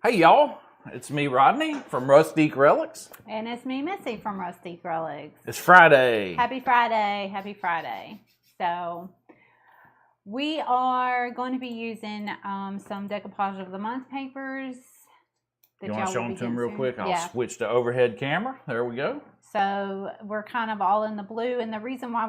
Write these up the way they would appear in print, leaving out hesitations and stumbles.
Hey y'all, it's me Rodney from Rustic Relics. And it's me, Missy from Rustic Relics. It's Friday. Happy Friday, happy Friday. So we are going to be using some Decoupage of the Month papers. You want to show them to them real quick? I'll switch to overhead camera. There we go. So we're kind of all in the blue. And the reason why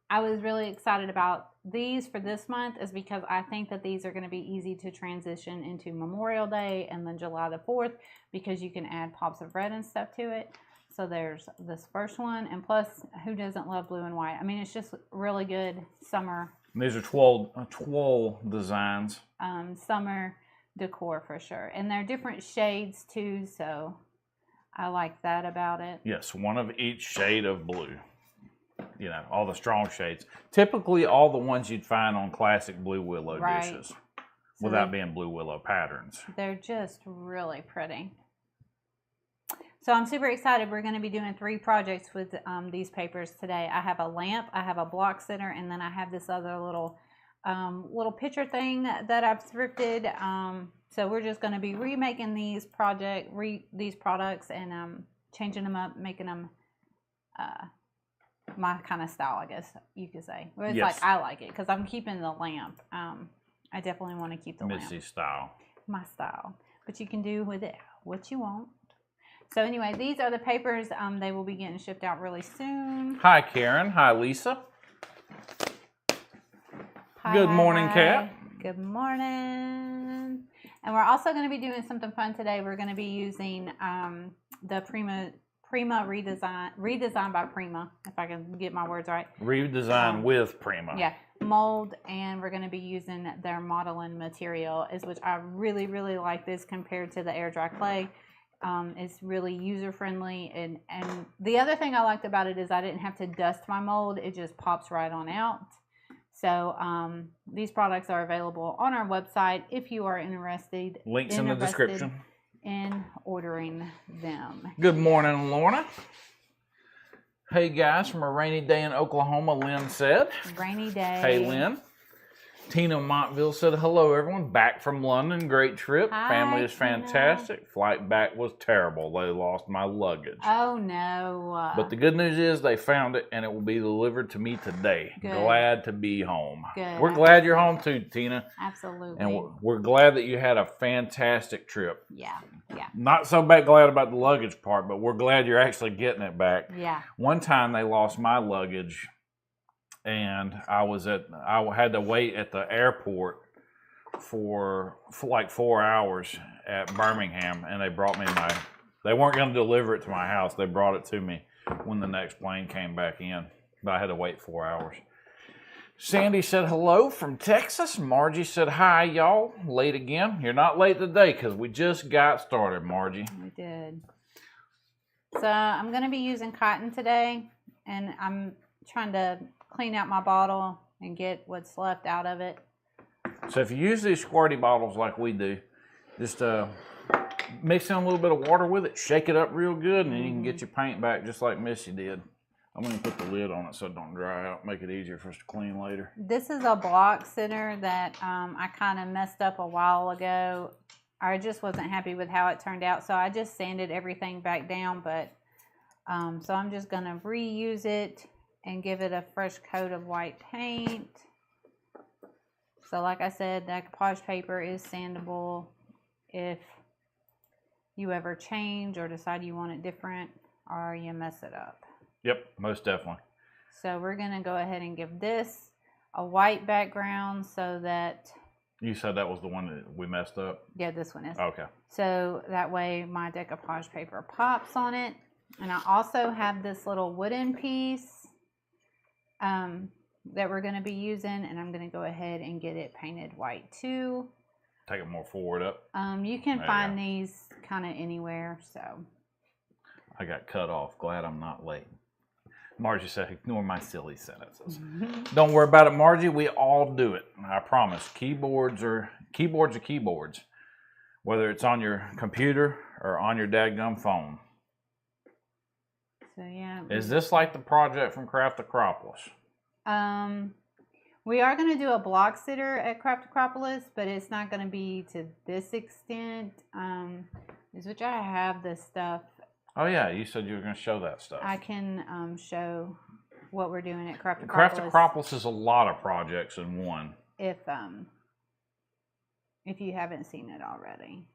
I was really excited about these for this month is because I think that these are going to be easy to transition into Memorial Day and then July the 4th, because you can add pops of red and stuff to it. So there's this first one, and plus, who doesn't love blue and white? I mean, it's just really good summer. And these are twoll designs. Summer decor for sure. And they're different shades too, so I like that about it. Yes, one of each shade of blue. You know, all the strong shades. Typically, all the ones you'd find on classic Blue Willow dishes, without being Blue Willow patterns. They're just really pretty. So I'm super excited. We're going to be doing 3 projects with these papers today. I have a lamp, I have a block sitter, and then I have this other little picture thing that I've thrifted. So we're just going to be remaking these products and changing them up, making them my kind of style, I guess you could say. Well, it's like I like it because I'm keeping the lamp. I definitely want to keep the lamp. Missy style. My style. But you can do with it what you want. So anyway, these are the papers. They will be getting shipped out really soon. Hi, Karen. Hi, Lisa. Good morning, Kat. Good morning. And we're also going to be doing something fun today. We're going to be using the Prima Redesign by Prima, if I can get my words right. Redesign with Prima. Yeah, mold, and we're going to be using their modeling material, which I really, really like this compared to the air dry clay. It's really user friendly, and the other thing I liked about it is I didn't have to dust my mold. It just pops right on out. So these products are available on our website if you are interested. Links in the description. In ordering them. Good morning, Lorna. Hey guys, from a rainy day in Oklahoma, Lynn said. Rainy day. Hey Lynn. Tina Montville said, hello everyone, back from London, great trip. Hi, family is Tina. fantastic. Flight back was terrible. They lost my luggage. Oh no. But the good news is they found it and it will be delivered to me today. Good. Glad to be home. Good. We're glad you're home too, Tina. Absolutely. And we're glad that you had a fantastic trip. Yeah. Not so glad about the luggage part, but we're glad you're actually getting it back. Yeah. One time they lost my luggage, and I had to wait at the airport for like 4 hours at Birmingham, and they brought me they weren't going to deliver it to my house. They brought it to me when the next plane came back in, but I had to wait 4 hours. Sandy said hello from Texas. Margie said hi, y'all. Late again. You're not late today because we just got started, Margie. We did. So I'm going to be using cotton today, and I'm trying to clean out my bottle and get what's left out of it. So if you use these squirty bottles like we do, just mix in a little bit of water with it, shake it up real good, and then you can get your paint back just like Missy did. I'm going to put the lid on it so it don't dry out, make it easier for us to clean later. This is a block sitter that I kind of messed up a while ago. I just wasn't happy with how it turned out, so I just sanded everything back down. But so I'm just going to reuse it and give it a fresh coat of white paint. So like I said, decoupage paper is sandable if you ever change or decide you want it different or you mess it up. Yep, most definitely. So we're going to go ahead and give this a white background so that... You said that was the one that we messed up? Yeah, this one is. Okay. So that way my decoupage paper pops on it. And I also have this little wooden piece that we're going to be using. And I'm going to go ahead and get it painted white too. Take it more forward up. You can find these kind of anywhere. So I got cut off. Glad I'm not late. Margie said, ignore my silly sentences. Don't worry about it, Margie. We all do it. I promise. Keyboards are keyboards. Whether it's on your computer or on your dadgum phone. So yeah. Is this like the project from Craft Acropolis? We are going to do a block sitter at Craft Acropolis, but it's not going to be to this extent. Which I have this stuff. Oh yeah, you said you were going to show that stuff. I can show what we're doing at Craft Acropolis. Craft Acropolis is a lot of projects in one. If you haven't seen it already.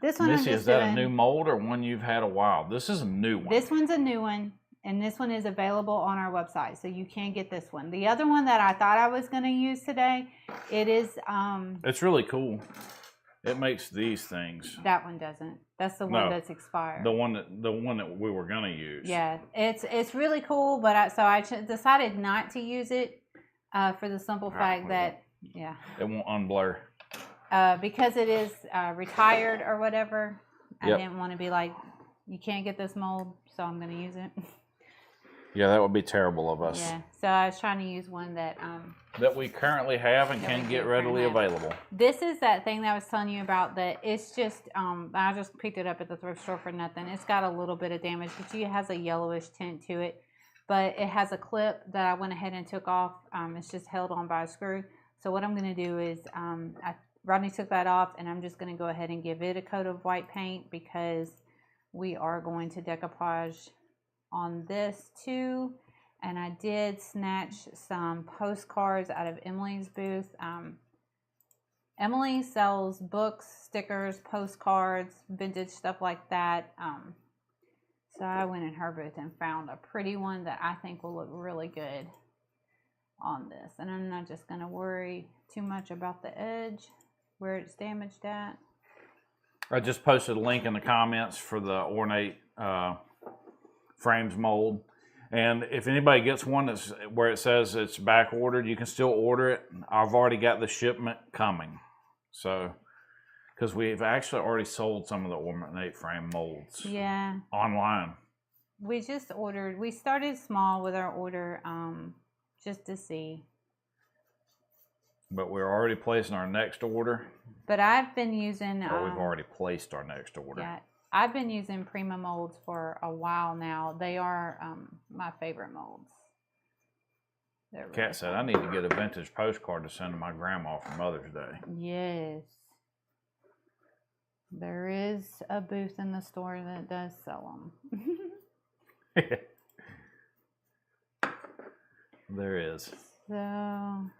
This one, Missy, is that a new mold or one you've had a while? This is a new one. This one's a new one, and this one is available on our website, so you can get this one. The other one that I thought I was going to use today, it is. It's really cool. It makes these things. That one doesn't. That's the one that's expired. The one that we were going to use. Yeah, it's really cool, but I decided not to use it for the simple fact that it won't unblur. Because it is retired or whatever. I didn't want to be like, you can't get this mold, so I'm going to use it. Yeah, that would be terrible of us. Yeah, so I was trying to use one that we currently have and can get readily available. This is that thing that I was telling you about that it's just, I just picked it up at the thrift store for nothing. It's got a little bit of damage, but it has a yellowish tint to it. But it has a clip that I went ahead and took off. It's just held on by a screw. So what I'm going to do is, Rodney took that off, and I'm just going to go ahead and give it a coat of white paint because we are going to decoupage on this too. And I did snatch some postcards out of Emily's booth. Emily sells books, stickers, postcards, vintage stuff like that. So I went in her booth and found a pretty one that I think will look really good on this. And I'm not just going to worry too much about the edge where it's damaged at. I just posted a link in the comments for the ornate frames mold. And if anybody gets one that's where it says it's back ordered, you can still order it. I've already got the shipment coming. So, because we've actually already sold some of the ornate frame molds. Yeah. Online. We just ordered, we started small with our order just to see. But we're already placing our next order. But I've been using... Or we've already placed our next order. Yeah. I've been using Prima molds for a while now. They are my favorite molds. Really Kat said, I need to get a vintage postcard to send to my grandma for Mother's Day. Yes. There is a booth in the store that does sell them. There is. So,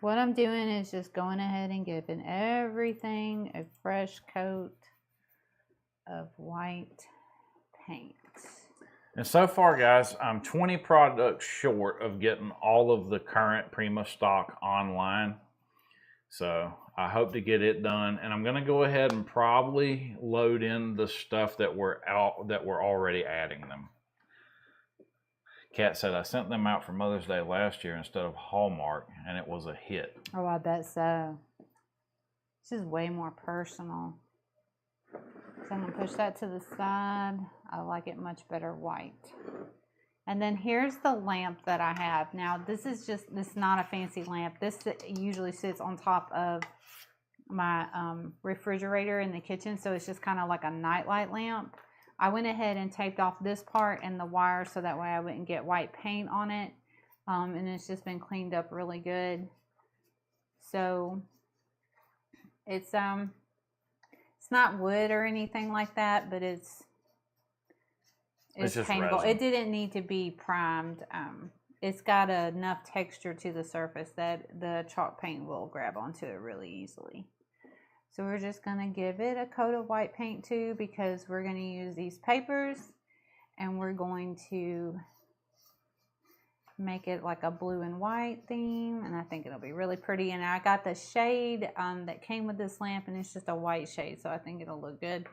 what I'm doing is just going ahead and giving everything a fresh coat of white paint. And so far, guys, I'm 20 products short of getting all of the current Prima stock online. So I hope to get it done. And I'm going to go ahead and probably load in the stuff that we're already adding them. Kat said I sent them out for Mother's Day last year instead of Hallmark, and it was a hit. Oh, I bet so. This is way more personal. So I'm going to push that to the side. I like it much better white. And then here's the lamp that I have. Now, this is not a fancy lamp. This usually sits on top of my refrigerator in the kitchen. So it's just kind of like a nightlight lamp. I went ahead and taped off this part and the wire so that way I wouldn't get white paint on it. And it's just been cleaned up really good. So it's not wood or anything like that, but it's paintable. Resin. It didn't need to be primed. It's got enough texture to the surface that the chalk paint will grab onto it really easily. So we're just going to give it a coat of white paint too, because we're going to use these papers and we're going to make it like a blue and white theme, and I think it'll be really pretty. And I got the shade that came with this lamp, and it's just a white shade, so I think it'll look good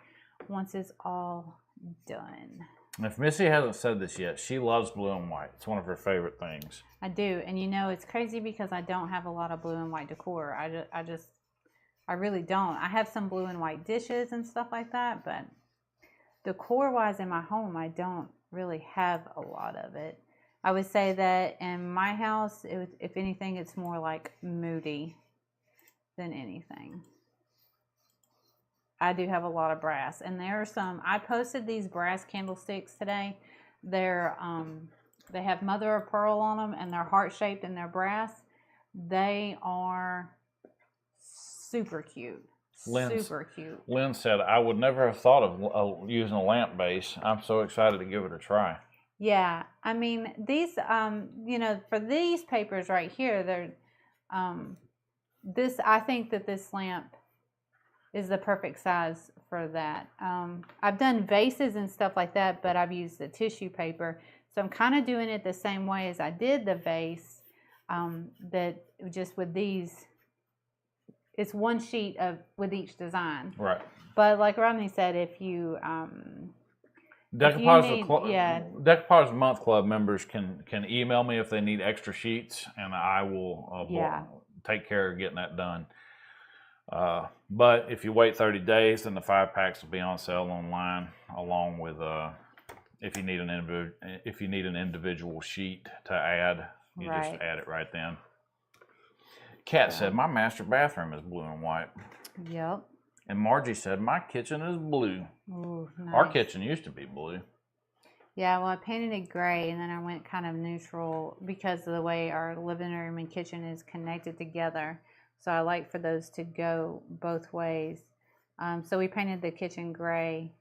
once it's all done. If Missy hasn't said this yet, she loves blue and white. It's one of her favorite things. I do, and you know, it's crazy because I don't have a lot of blue and white decor. I really don't. I have some blue and white dishes and stuff like that, but decor-wise in my home, I don't really have a lot of it. I would say that in my house, if anything, it's more like moody than anything. I do have a lot of brass, and there are some. I posted these brass candlesticks today. They're They have mother of pearl on them, and they're heart shaped and they're brass. They are super cute. Super cute. Lynn said, I would never have thought of using a lamp base. I'm so excited to give it a try. Yeah, I mean, these, you know, for these papers right here, they're, I think that this lamp is the perfect size for that. I've done vases and stuff like that, but I've used the tissue paper. So I'm kind of doing it the same way as I did the vase, that just with these, it's one sheet with each design. Right. But like Rodney said, if you, Decoupage Month Club members can email me if they need extra sheets, and I will take care of getting that done. But if you wait 30 days, then the 5-packs will be on sale online, along with if you need an individual sheet to add, you just add it right then. Kat said, my master bathroom is blue and white. Yep. And Margie said, my kitchen is blue. Ooh, nice. Our kitchen used to be blue. Yeah, well, I painted it gray, and then I went kind of neutral because of the way our living room and kitchen is connected together. So I like for those to go both ways. So we painted the kitchen gray.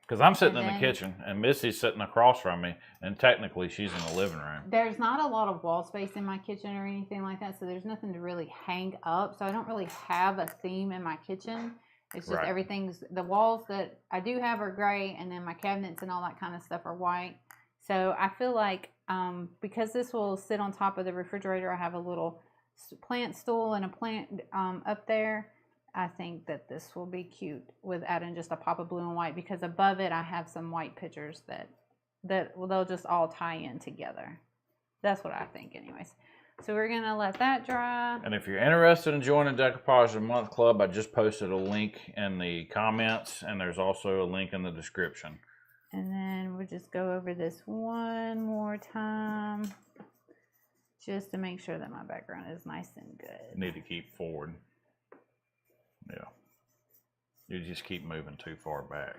Because I'm sitting in the kitchen, and Missy's sitting across from me, and technically she's in the living room. There's not a lot of wall space in my kitchen or anything like that, so there's nothing to really hang up. So I don't really have a theme in my kitchen. It's just everything's, the walls that I do have are gray, and then my cabinets and all that kind of stuff are white. So I feel like because this will sit on top of the refrigerator, I have a little plant stool and a plant up there. I think that this will be cute with adding just a pop of blue and white, because above it I have some white pictures that they'll just all tie in together. That's what I think anyways. So we're going to let that dry. And if you're interested in joining Decoupage Month Club, I just posted a link in the comments, and there's also a link in the description. And then we'll just go over this one more time, just to make sure that my background is nice and good. You need to keep forward. Yeah. You just keep moving too far back.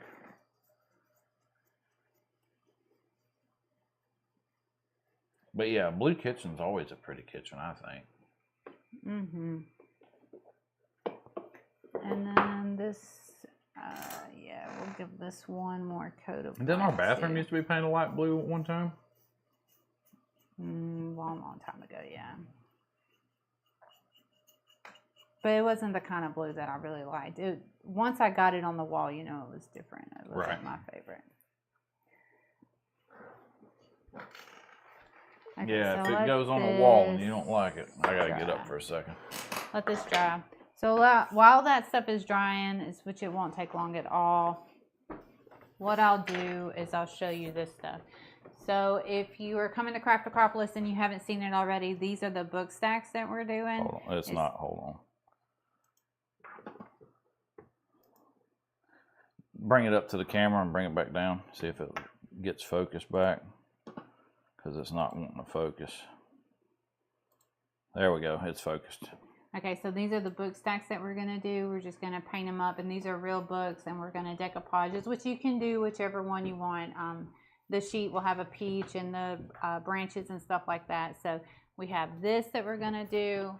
But yeah, blue kitchen's always a pretty kitchen, I think. Mm-hmm. And then this, we'll give this one more coat of. And didn't our bathroom used to be painted light blue at one time? Long time ago, yeah. But it wasn't the kind of blue that I really liked. Once I got it on the wall, you know, it was different. It wasn't my favorite. Okay, yeah, so if it goes on the wall and you don't like it, I gotta get up for a second. Let this dry. So while that stuff is drying, which it won't take long at all, what I'll do is I'll show you this stuff. So if you are coming to Craft Acropolis and you haven't seen it already, these are the book stacks that we're doing. Hold on. Hold on. Bring it up to the camera and bring it back down. See if it gets focused back, because it's not wanting to focus. There we go. It's focused. Okay, so these are the book stacks that we're going to do. We're just going to paint them up, and these are real books, and we're going to decoupage, which you can do whichever one you want. The sheet will have a peach and the branches and stuff like that. So we have this that we're going to do.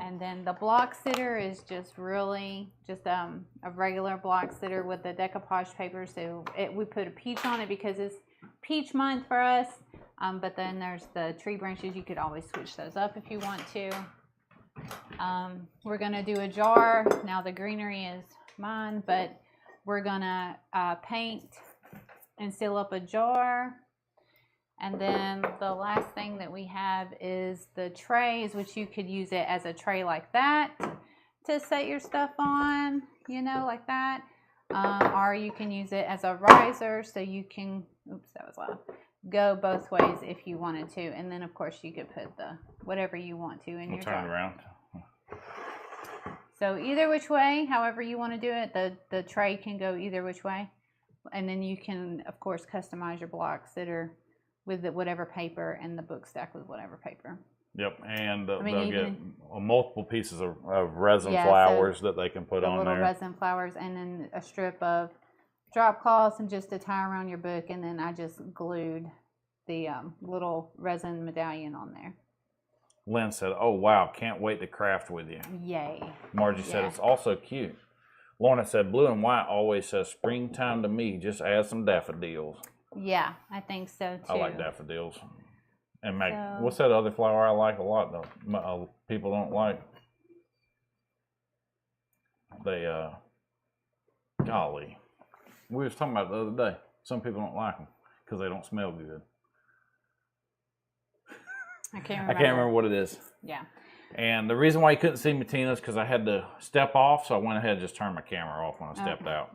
And then the block sitter is just really just a regular block sitter with the decoupage paper. So we put a peach on it because it's peach month for us. But then there's the tree branches. You could always switch those up if you want to. We're going to do a jar. Now the greenery is mine, but we're going to paint and seal up a jar. And then the last thing that we have is the trays, which you could use it as a tray like that to set your stuff on, you know, like that. Or you can use it as a riser, so you can, oops, that was loud, go both ways if you wanted to. And then, of course, you could put the whatever you want to in your jar. Turn it around. So either which way, however you want to do it, the tray can go either which way. And then you can, of course, customize your blocks that are with whatever paper, and the book stack with whatever paper. Yep, and they'll get multiple pieces of resin flowers that they can put on little there. Resin flowers, and then a strip of drop cloths and just to tie around your book, and then I just glued the little resin medallion on there. Lynn said, "Oh wow, can't wait to craft with you." Yay. Margie said it's also cute. Lorna said blue and white always says springtime to me. Just add some daffodils. Yeah, I think so too. I like daffodils. And what's that other flower I like a lot though? People don't like. They golly, we was talking about it the other day. Some people don't like them because they don't smell good. I can't remember what it is. Yeah. And the reason why you couldn't see Matina's because I had to step off, so I went ahead and just turned my camera off when I stepped out.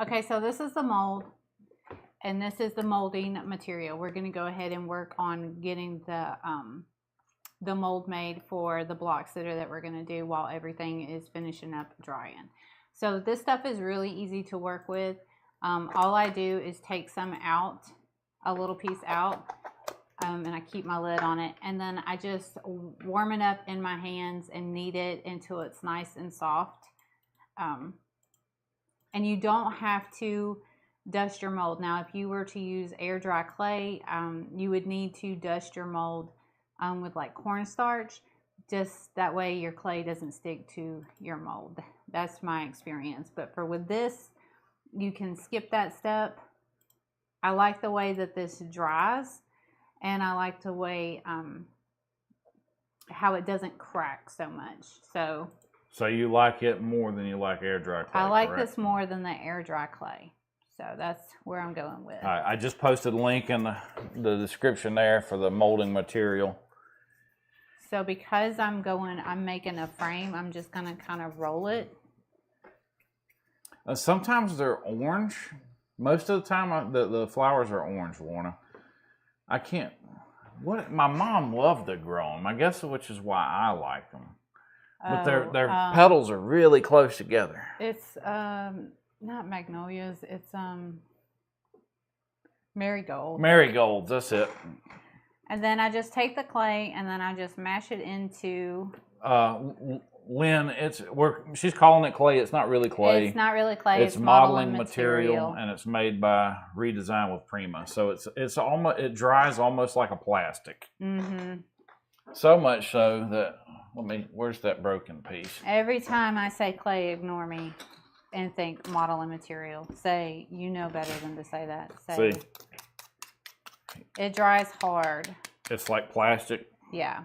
Okay, so this is the mold, and this is the molding material. We're going to go ahead and work on getting the mold made for the block sitter that we're going to do while everything is finishing up drying. So this stuff is really easy to work with. All I do is take some out, a little piece out, and I keep my lid on it, and then I just warm it up in my hands and knead it until it's nice and soft. And you don't have to dust your mold. Now, if you were to use air dry clay, you would need to dust your mold with like cornstarch, just that way your clay doesn't stick to your mold. That's my experience. But with this, you can skip that step. I like the way that this dries. And I like the way how it doesn't crack so much. So you like it more than you like air dry clay? I like correct? this more than the air dry clay. So that's where I'm going with. All right, I just posted a link in the description there for the molding material. So because I'm making a frame, I'm just going to kind of roll it. Sometimes they're orange. Most of the time, the flowers are orange, Lorna. I can't. My mom loved to grow them. I guess which is why I like them. But their petals are really close together. It's not magnolias. It's marigolds. Marigolds. That's it. And then I just take the clay and then I just mash it into. Lynn, she's calling it clay. It's not really clay. It's not really clay. It's modeling material, and it's made by Redesign with Prima. So it dries almost like a plastic. Mm-hmm. So much so that where's that broken piece? Every time I say clay, ignore me and think modeling material. Say you know better than to say that. Say see, it dries hard. It's like plastic. Yeah.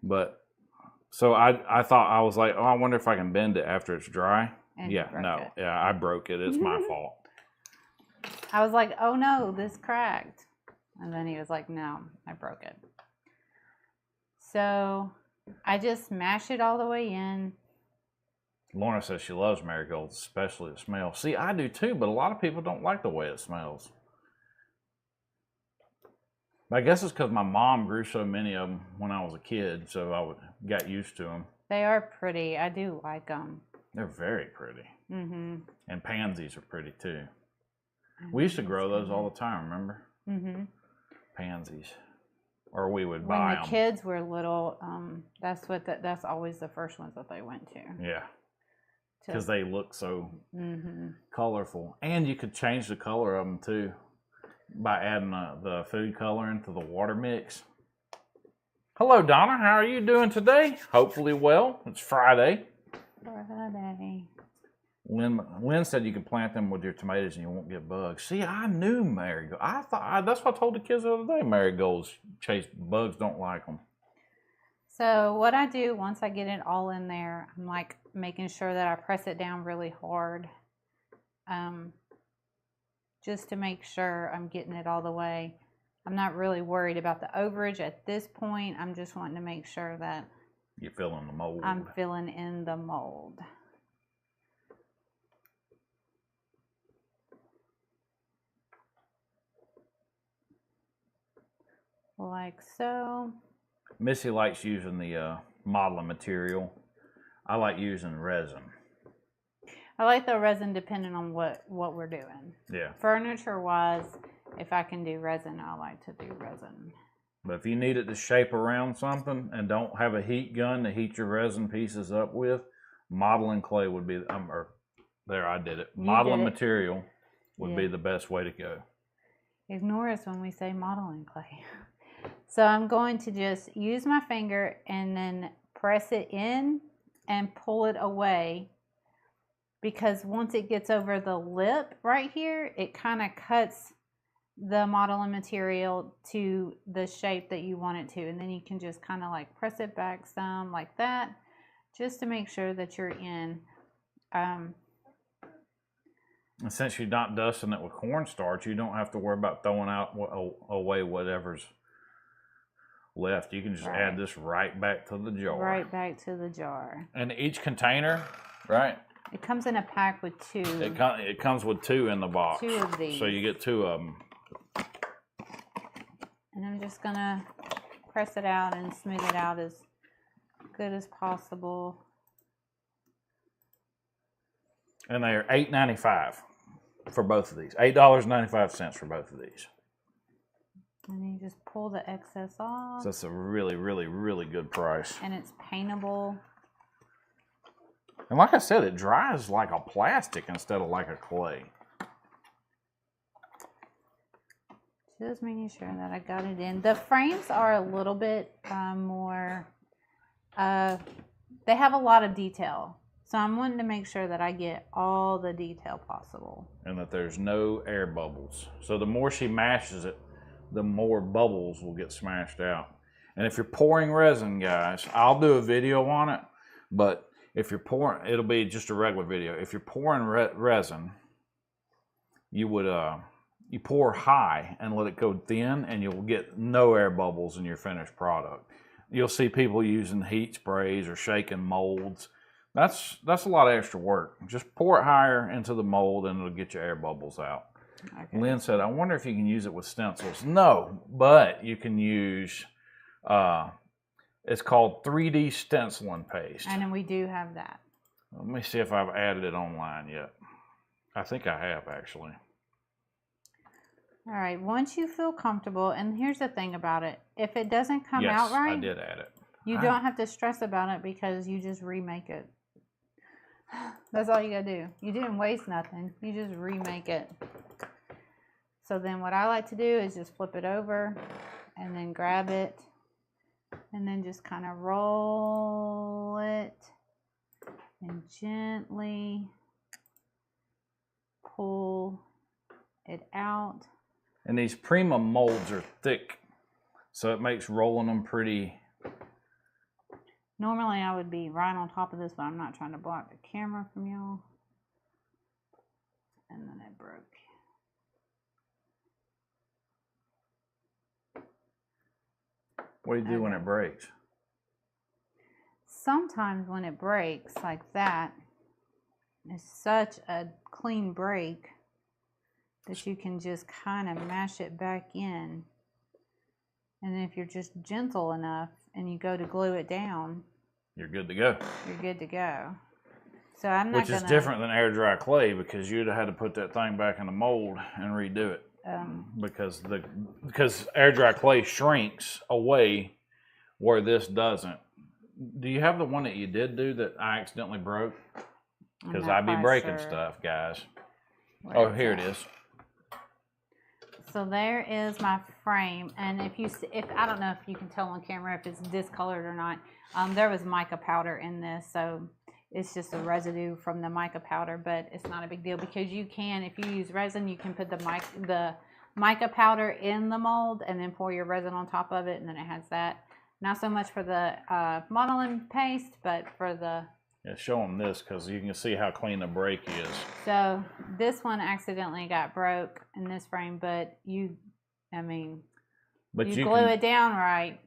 But. So I thought, I was like, oh, I wonder if I can bend it after it's dry. And yeah, no. it. Yeah, I broke it. It's my fault. I was like, oh no, this cracked. And then he was like, no, I broke it. So I just mash it all the way in. Lorna says she loves marigolds, especially the smell. See, I do too, but a lot of people don't like the way it smells. I guess it's because my mom grew so many of them when I was a kid, so I got used to them. They are pretty. I do like them. They're very pretty. Mm-hmm. And pansies are pretty too. We used to grow those all the time, remember? Mm-hmm. Pansies. Or we would buy them. When the kids were little, that's always the first ones that they went to. Yeah. Because they look so colorful. And you could change the color of them too. By adding the food coloring to the water mix. Hello, Donna. How are you doing today? Hopefully well. It's Friday. Lynn said you can plant them with your tomatoes and you won't get bugs. See, I knew marigold. That's what I told the kids the other day. Marigolds chase bugs, don't like them. So what I do once I get it all in there, I'm like making sure that I press it down really hard. Just to make sure I'm getting it all the way. I'm not really worried about the overage at this point. I'm just wanting to make sure that you're filling the mold. I'm filling in the mold. Like so. Missy likes using the modeling material. I like using resin. I like the resin depending on what we're doing. Yeah. Furniture wise, if I can do resin, I like to do resin. But if you need it to shape around something and don't have a heat gun to heat your resin pieces up with, modeling clay would be, I did it. Modeling material would be the best way to go. Ignore us when we say modeling clay. So I'm going to just use my finger and then press it in and pull it away, because once it gets over the lip right here, it kind of cuts the modeling material to the shape that you want it to. And then you can just kind of like press it back some like that, just to make sure that you're in. And since you're not dusting it with cornstarch, you don't have to worry about throwing away whatever's left. You can just add this right back to the jar. Right back to the jar. And each container, right? It comes in a pack with 2. It comes with 2 in the box. 2 of these. So you get 2 of them. And I'm just gonna press it out and smooth it out as good as possible. And they are $8.95 for both of these. $8.95 for both of these. And you just pull the excess off. So that's a really, really, really good price. And it's paintable. And like I said, it dries like a plastic instead of like a clay. Just making sure that I got it in. The frames are a little bit more, they have a lot of detail. So I'm wanting to make sure that I get all the detail possible. And that there's no air bubbles. So the more she mashes it, the more bubbles will get smashed out. And if you're pouring resin, guys, I'll do a video on it, but if you're pouring, it'll be just a regular video. If you're pouring resin, you would you pour high and let it go thin, and you'll get no air bubbles in your finished product. You'll see people using heat sprays or shaking molds. That's a lot of extra work. Just pour it higher into the mold and it'll get your air bubbles out. Okay. Lynn said, I wonder if you can use it with stencils. No, but you can use, it's called 3D stenciling paste. And then we do have that. Let me see if I've added it online yet. I think I have, actually. All right, once you feel comfortable, and here's the thing about it. If it doesn't come out right, I did add it. You don't have to stress about it because you just remake it. That's all you gotta do. You didn't waste nothing. You just remake it. So then what I like to do is just flip it over and then grab it and then just kind of roll it and gently pull it out. And these Prima molds are thick, so it makes rolling them pretty. Normally I would be right on top of this, but I'm not trying to block the camera from y'all. And then it broke. What do you do when it breaks? Sometimes when it breaks like that, it's such a clean break that you can just kind of mash it back in. And then if you're just gentle enough and you go to glue it down, you're good to go. You're good to go. So I'm not Which is different than air dry clay, because you'd have had to put that thing back in the mold and redo it. Because air dry clay shrinks away where this doesn't. Do you have the one that you did do that I accidentally broke? Because I be breaking stuff, guys. Oh, here it is. So there is my frame, and if I don't know if you can tell on camera if it's discolored or not. There was mica powder in this, so it's just a residue from the mica powder, but it's not a big deal because you can, if you use resin, you can put the mica powder in the mold and then pour your resin on top of it, and then it has that. Not so much for the modeling paste, but for the... Yeah, show them this because you can see how clean the break is. So this one accidentally got broke in this frame, but you glue it down right.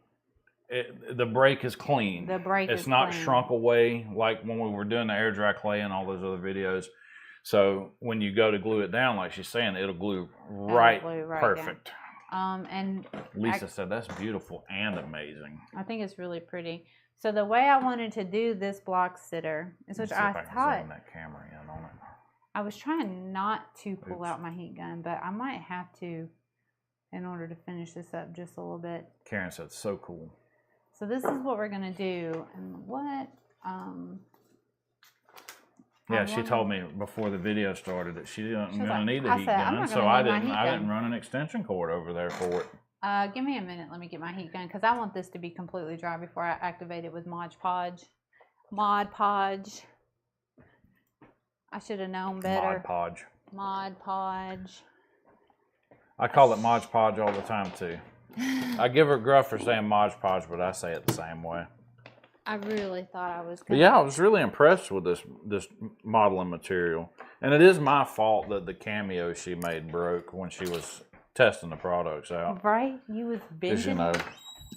The break is clean. The break is It's not clean. Shrunk away like when we were doing the air dry clay and all those other videos. So when you go to glue it down, like she's saying, it'll glue right perfect. And Lisa said that's beautiful and amazing. I think it's really pretty. So the way I wanted to do this block sitter is, which I thought zoom that camera in on it. I was trying not to pull out my heat gun, but I might have to in order to finish this up just a little bit. Karen said so cool. So this is what we're gonna do, and what Yeah, she told me before the video started that she didn't gonna need the heat I'm gun, not so gonna I need my didn't. heat I gun. didn't run an extension cord over there for it. Give me a minute. Let me get my heat gun because I want this to be completely dry before I activate it with Mod Podge. Mod Podge. I should have known better. Mod Podge. Mod Podge. I call it Mod Podge all the time too. I give her gruff for saying Mod Podge, but I say it the same way. I really thought I was But gonna. yeah, I was really impressed with this modeling material, and it is my fault that the cameo she made broke when she was testing the products out. Right? You was Because binging. you know,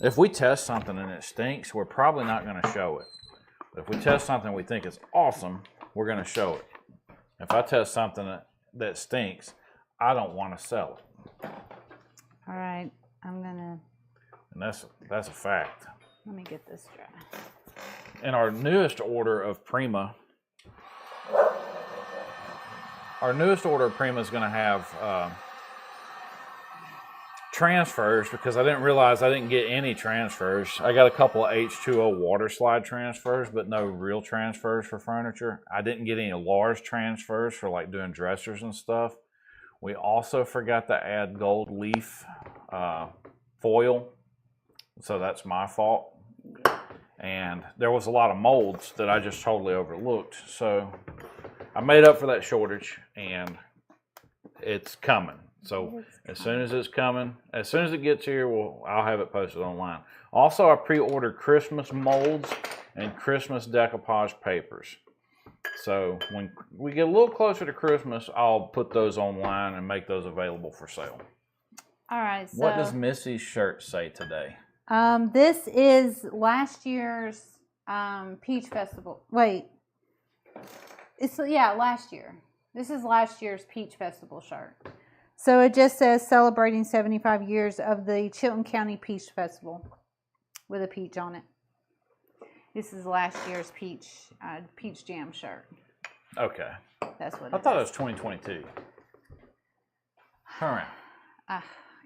if we test something and it stinks, we're probably not going to show it. But if we test something we think is awesome, we're going to show it. If I test something that stinks, I don't want to sell it. All right, I'm gonna. And that's a fact. Let me get this dry. In our newest order of Prima, is going to have transfers, because I didn't realize I didn't get any transfers. I got a couple of H2O water slide transfers, but no real transfers for furniture. I didn't get any large transfers for like doing dressers and stuff. We also forgot to add gold leaf foil, so that's my fault. And there was a lot of molds that I just totally overlooked. So I made up for that shortage, and it's coming. So as soon as it's coming, as soon as it gets here, I'll have it posted online. Also, I pre-ordered Christmas molds and Christmas decoupage papers. So when we get a little closer to Christmas, I'll put those online and make those available for sale. All right. So What does Missy's shirt say today? this is last year's Peach Festival. Wait. Last year. This is last year's Peach Festival shirt. So it just says celebrating 75 years of the Chilton County Peach Festival with a peach on it. This is last year's Peach Jam shirt. Okay. That's what I thought it was 2022. Current. I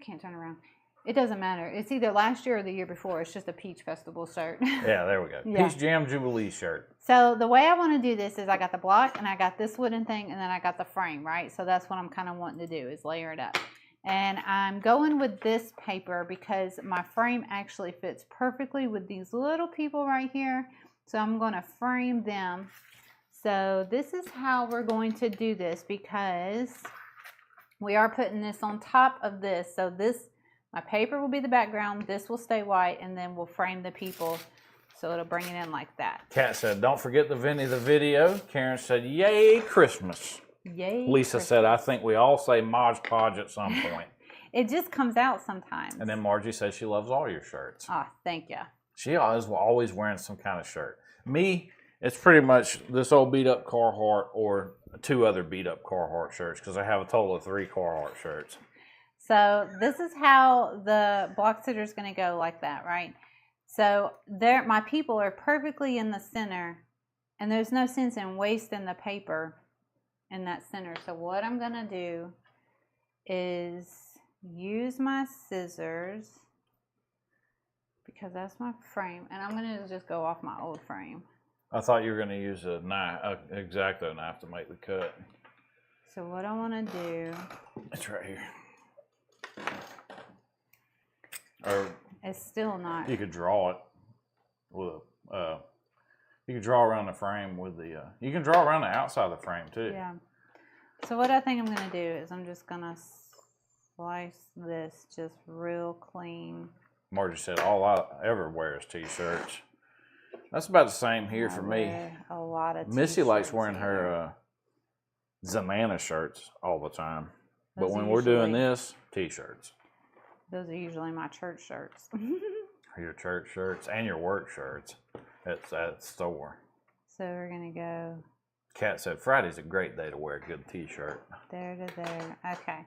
can't turn around. It doesn't matter. It's either last year or the year before. It's just a Peach Festival shirt. Yeah, there we go. Yeah. Peach Jam Jubilee shirt. So the way I want to do this is I got the block and I got this wooden thing and then I got the frame, right? So that's what I'm kind of wanting to do is layer it up. And I'm going with this paper because my frame actually fits perfectly with these little people right here. So I'm going to frame them. So this is how we're going to do this because we are putting this on top of this. So my paper will be the background, this will stay white, and then we'll frame the people so it'll bring it in like that. Kat said, don't forget the Vinny the video. Karen said, yay, Christmas. Yay. Lisa Christmas. said, I think we all say Mod Podge at some point. It just comes out sometimes. And then Margie says she loves all your shirts. Oh, thank you. She always wearing some kind of shirt. Me, it's pretty much this old beat up Carhartt or 2 other beat up Carhartt shirts because I have a total of 3 Carhartt shirts. So this is how the block sitter is going to go like that, right? So my people are perfectly in the center, and there's no sense in wasting the paper in that center. So what I'm going to do is use my scissors because that's my frame, and I'm going to just go off my old frame. I thought you were going to use a knife, an X-Acto knife to make the cut. So what I want to do... It's right here. Or it's still not. you could draw it with you could draw around the frame with the you can draw around the outside of the frame too. Yeah. So what I think I'm going to do is I'm just going to slice this just real clean. Margie said all I ever wear is t-shirts. That's about the same here for me. A lot of Missy likes t-shirts wearing here. her Zamana shirts all the time. But Those when are we're doing usually- this, t-shirts. Those are usually my church shirts. Your church shirts and your work shirts at that store. So we're going to go Kat said Friday's a great day to wear a good t-shirt. there to there. Okay.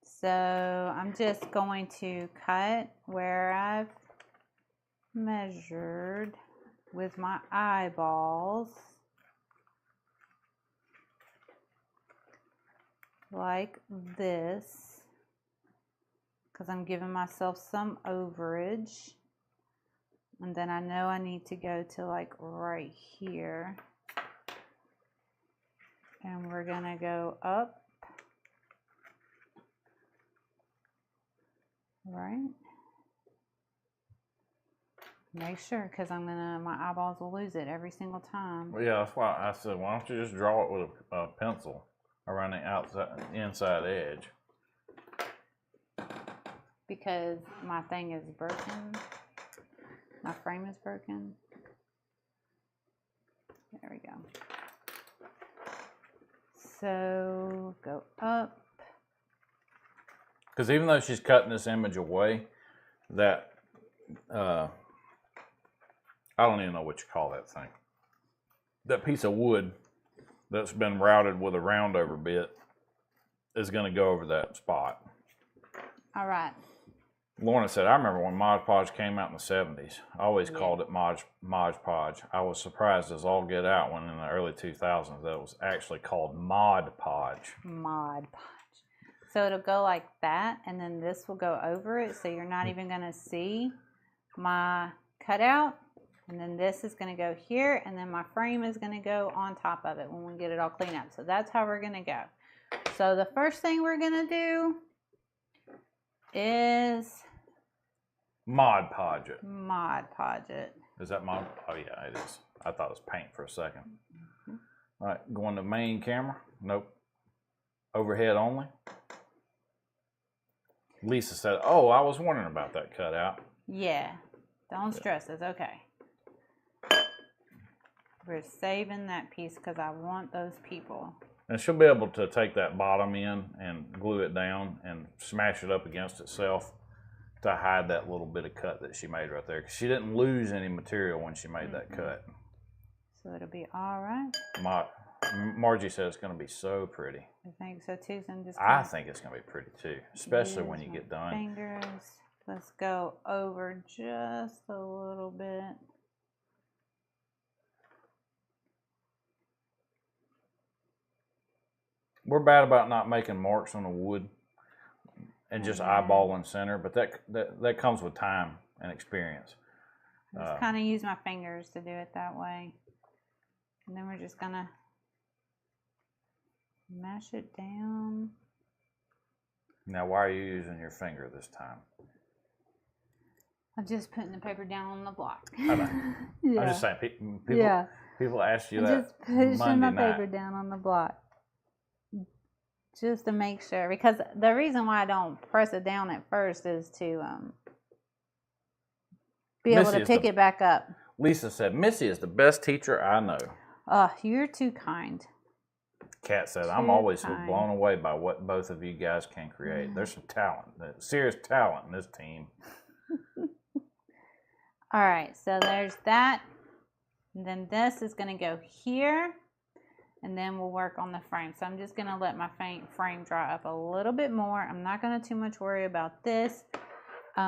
So I'm just going to cut where I've measured with my eyeballs. Like this. Because I'm giving myself some overage. And then I know I need to go to like right here. And we're gonna go up. Right. Make sure, because my eyeballs will lose it every single time. Well, yeah, that's why I said, why don't you just draw it with a pencil around the inside edge? Because my thing is broken. My frame is broken. There we go. So go up. Because even though she's cutting this image away, that I don't even know what you call that thing. That piece of wood that's been routed with a round over bit is going to go over that spot. All right. Lorna said, I remember when Mod Podge came out in the 70s. I always called it Mod Podge. I was surprised as all get out when in the early 2000s that it was actually called Mod Podge. Mod Podge. So it'll go like that, and then this will go over it, so you're not even going to see my cutout. And then this is going to go here, and then my frame is going to go on top of it when we get it all cleaned up. So that's how we're going to go. So the first thing we're going to do is Mod Podge it. Mod Podge it. Is that Mod? Oh, yeah, it is. I thought it was paint for a second. All right, going to main camera. Nope. Overhead only. Lisa said, oh, I was wondering about that cutout. Yeah. Don't stress. It's okay. We're saving that piece because I want those people. And she'll be able to take that bottom end and glue it down and smash it up against itself to hide that little bit of cut that she made right there. 'Cause she didn't lose any material when she made that cut. So it'll be all right. Margie said it's going to be so pretty. I think so too. So I'm just I think it's going to be pretty too, especially when you get done. Fingers. Let's go over just a little bit. We're bad about not making marks on the wood and just eyeballing center, but that comes with time and experience. Just kind of use my fingers to do it that way. And then we're just going to mash it down. Now, why are you using your finger this time? I'm just putting the paper down on the block. I know. Yeah. I'm just saying, people ask you I'm that just pushing Monday my night. paper down on the block. Just to make sure, because the reason why I don't press it down at first is to be able to pick it back up. Lisa said, Missy is the best teacher I know. You're too kind. Kat said, I'm always so blown away by what both of you guys can create. There's some talent, serious talent in this team. All right, so there's that. And then this is going to go here. And then we'll work on the frame. So I'm just going to let my frame dry up a little bit more. I'm not going to too much worry about this. But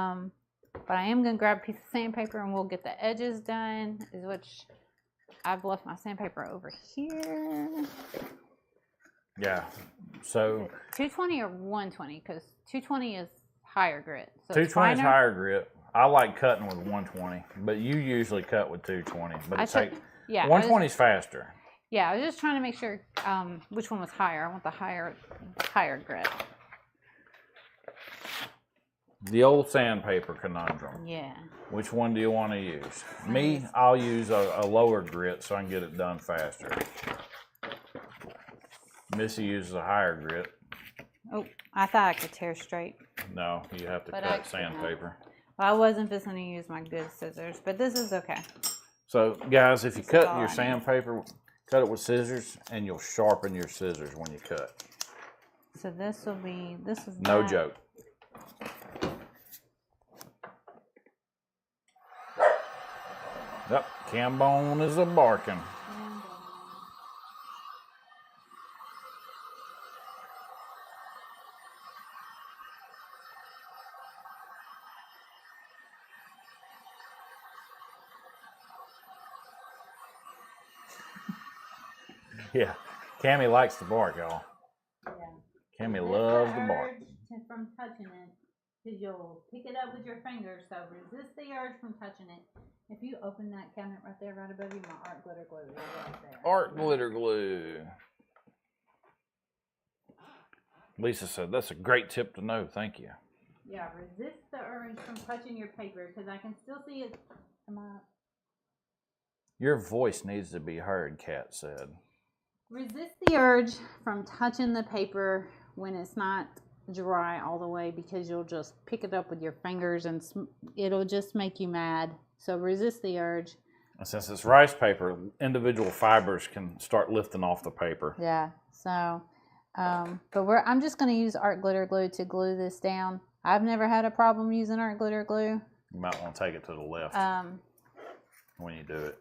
I am going to grab a piece of sandpaper and we'll get the edges done, which I've left my sandpaper over here. Yeah, so 220 or 120, because 220 is higher grit. So 220 is higher grit. I like cutting with 120, but you usually cut with 220. But 120 is faster. Yeah, I was just trying to make sure which one was higher. I want the higher grit. The old sandpaper conundrum. Yeah. Which one do you want to use? Me, I'll use a lower grit so I can get it done faster. Missy uses a higher grit. Oh, I thought I could tear straight. No, you have to cut sandpaper. Well, I wasn't just going to use my good scissors, but this is okay. So, guys, if you cut your sandpaper, cut it with scissors, and you'll sharpen your scissors when you cut. So this is no joke. Yep, Cambone is a barking. Yeah, Cammy likes to bark, y'all. Yeah. Cammy loves the bark. From touching it, because you'll pick it up with your fingers, so resist the urge from touching it. If you open that cabinet right there, right above you, my art glitter glue is right there. Art glitter glue. Lisa said, that's a great tip to know. Thank you. Yeah, resist the urge from touching your paper because I can still see it. Your voice needs to be heard, Kat said. Resist the urge from touching the paper when it's not dry all the way because you'll just pick it up with your fingers and it'll just make you mad. So resist the urge. And since it's rice paper, individual fibers can start lifting off the paper. Yeah. So, but I'm just going to use art glitter glue to glue this down. I've never had a problem using art glitter glue. You might want to take it to the left when you do it.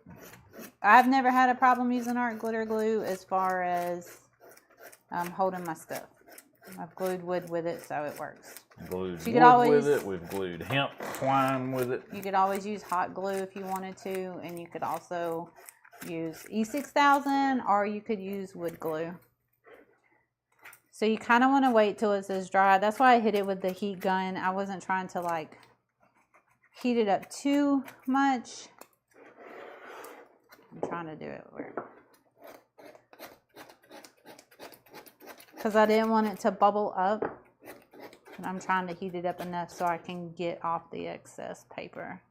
I've never had a problem using art glitter glue as far as holding my stuff. I've glued wood with it, so it works. Glued wood with it. We've glued hemp twine with it. You could always use hot glue if you wanted to, and you could also use E6000 or you could use wood glue. So you kind of want to wait till it says dry. That's why I hit it with the heat gun. I wasn't trying to like heat it up too much. I'm trying to do it weird. Because I didn't want it to bubble up. And I'm trying to heat it up enough so I can get off the excess paper.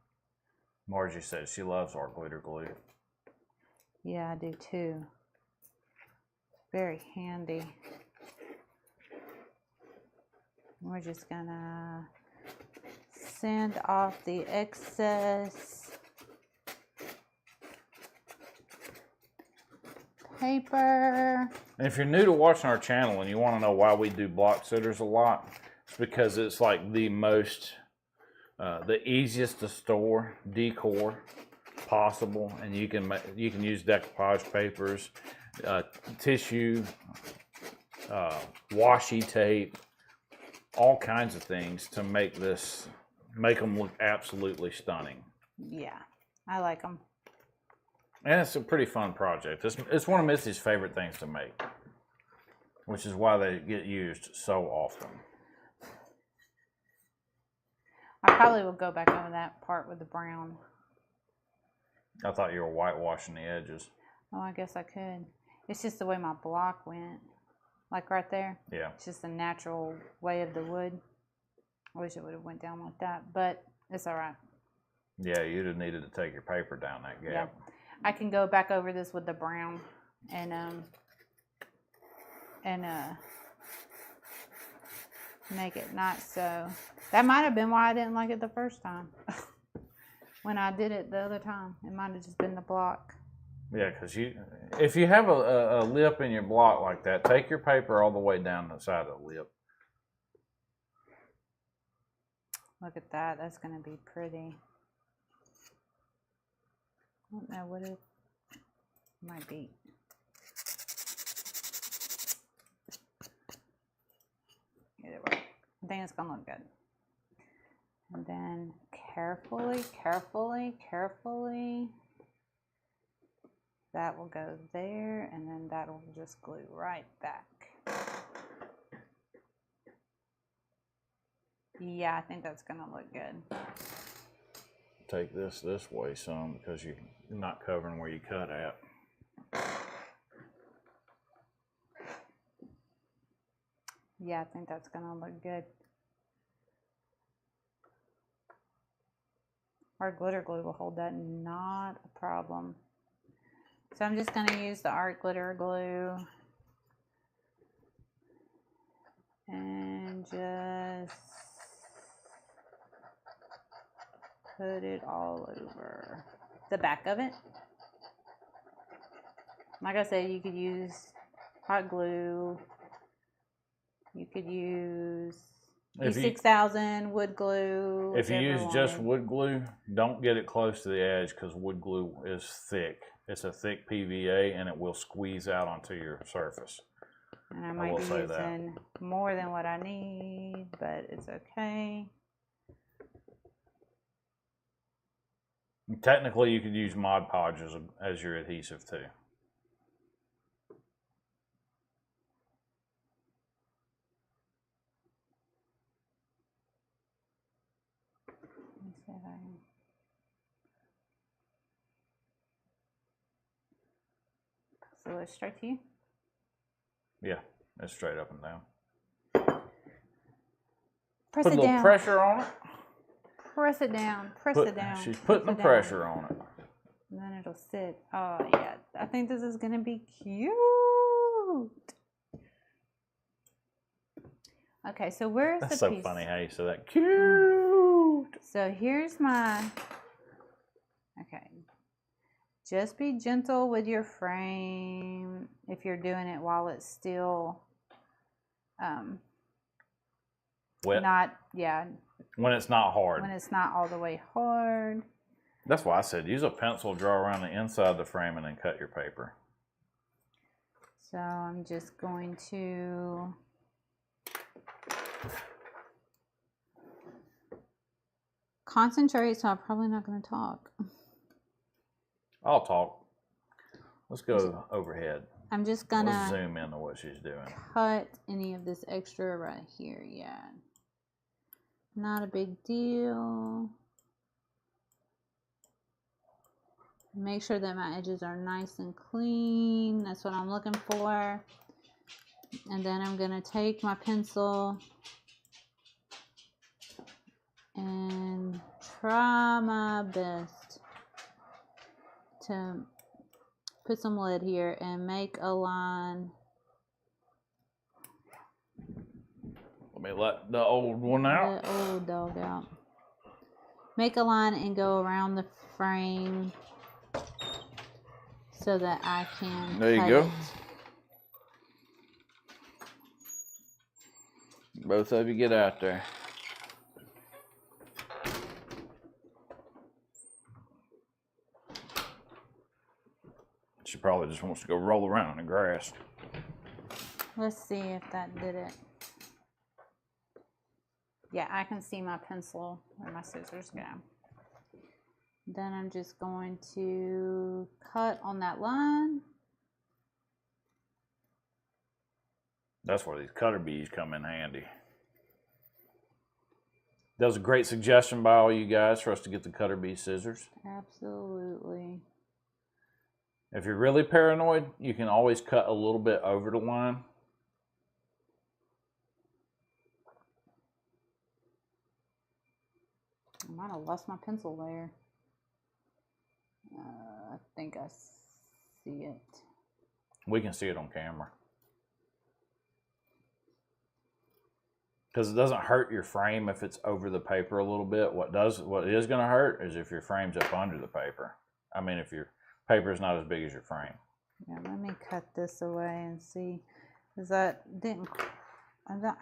Margie said she loves art glitter glue. Yeah, I do too. Very handy. We're just gonna sand off the excess paper. And if you're new to watching our channel and you want to know why we do block sitters a lot, it's because it's like the most, the easiest to store decor possible, and you can use decoupage papers, tissue, washi tape, all kinds of things to make them look absolutely stunning. Yeah, I like them. And it's a pretty fun project. It's one of Missy's favorite things to make, which is why they get used so often. I probably will go back over that part with the brown. I thought you were whitewashing the edges. Oh, I guess I could. It's just the way my block went. Like right there. Yeah. It's just the natural way of the wood. I wish it would have went down like that, but it's all right. Yeah, you'd have needed to take your paper down that gap. Yeah. I can go back over this with the brown and make it not so. That might have been why I didn't like it the first time. When I did it the other time, it might have just been the block. Yeah, because if you have a lip in your block like that, take your paper all the way down the side of the lip. Look at that. That's going to be pretty. I don't know what it might be. Either way, I think it's going to look good. And then carefully, that will go there, and then that'll just glue right back. Yeah, I think that's going to look good. Take this way some because you're not covering where you cut at. Yeah, I think that's going to look good. Our glitter glue will hold that, not a problem. So I'm just going to use the art glitter glue and just put it all over the back of it. Like I said, you could use hot glue. You could use E6000 wood glue. If you use just wood glue, don't get it close to the edge because wood glue is thick. It's a thick PVA and it will squeeze out onto your surface. And I might be using more than what I need, but it's okay. Technically, you could use Mod Podge as your adhesive too. So it's straight to you? Yeah, it's straight up and down. Press Put a it little down. pressure on it. Press it down. Press it down. She's putting the pressure on it. And then it'll sit. Oh, yeah. I think this is going to be cute. Okay, so where's That's the so piece? funny how you say that. Cute. So here's my... Okay. Just be gentle with your frame if you're doing it while it's still... Wet. When it's not hard. When it's not all the way hard. That's why I said use a pencil, draw around the inside of the frame, and then cut your paper. So I'm just going to concentrate, so I'm probably not going to talk. I'll talk. Let's go overhead. I'm just going Let's to zoom into what she's doing. cut any of this extra right here. Yeah. Not a big deal. Make sure that my edges are nice and clean. That's what I'm looking for. And then I'm going to take my pencil and try my best to put some lead here and make a line. Let me let the old one out. The old dog out. Make a line and go around the frame so that I can There you cut go. it. Both of you get out there. She probably just wants to go roll around in the grass. Let's see if that did it. Yeah, I can see my pencil where my scissors go. Then I'm just going to cut on that line. That's where these cutter bees come in handy. That was a great suggestion by all you guys for us to get the cutter bee scissors. Absolutely. If you're really paranoid, you can always cut a little bit over the line. I might have lost my pencil there. I think I see it. We can see it on camera. Because it doesn't hurt your frame if it's over the paper a little bit. What is going to hurt is if your frame's up under the paper. I mean, if your paper is not as big as your frame. Yeah, let me cut this away and see. Because I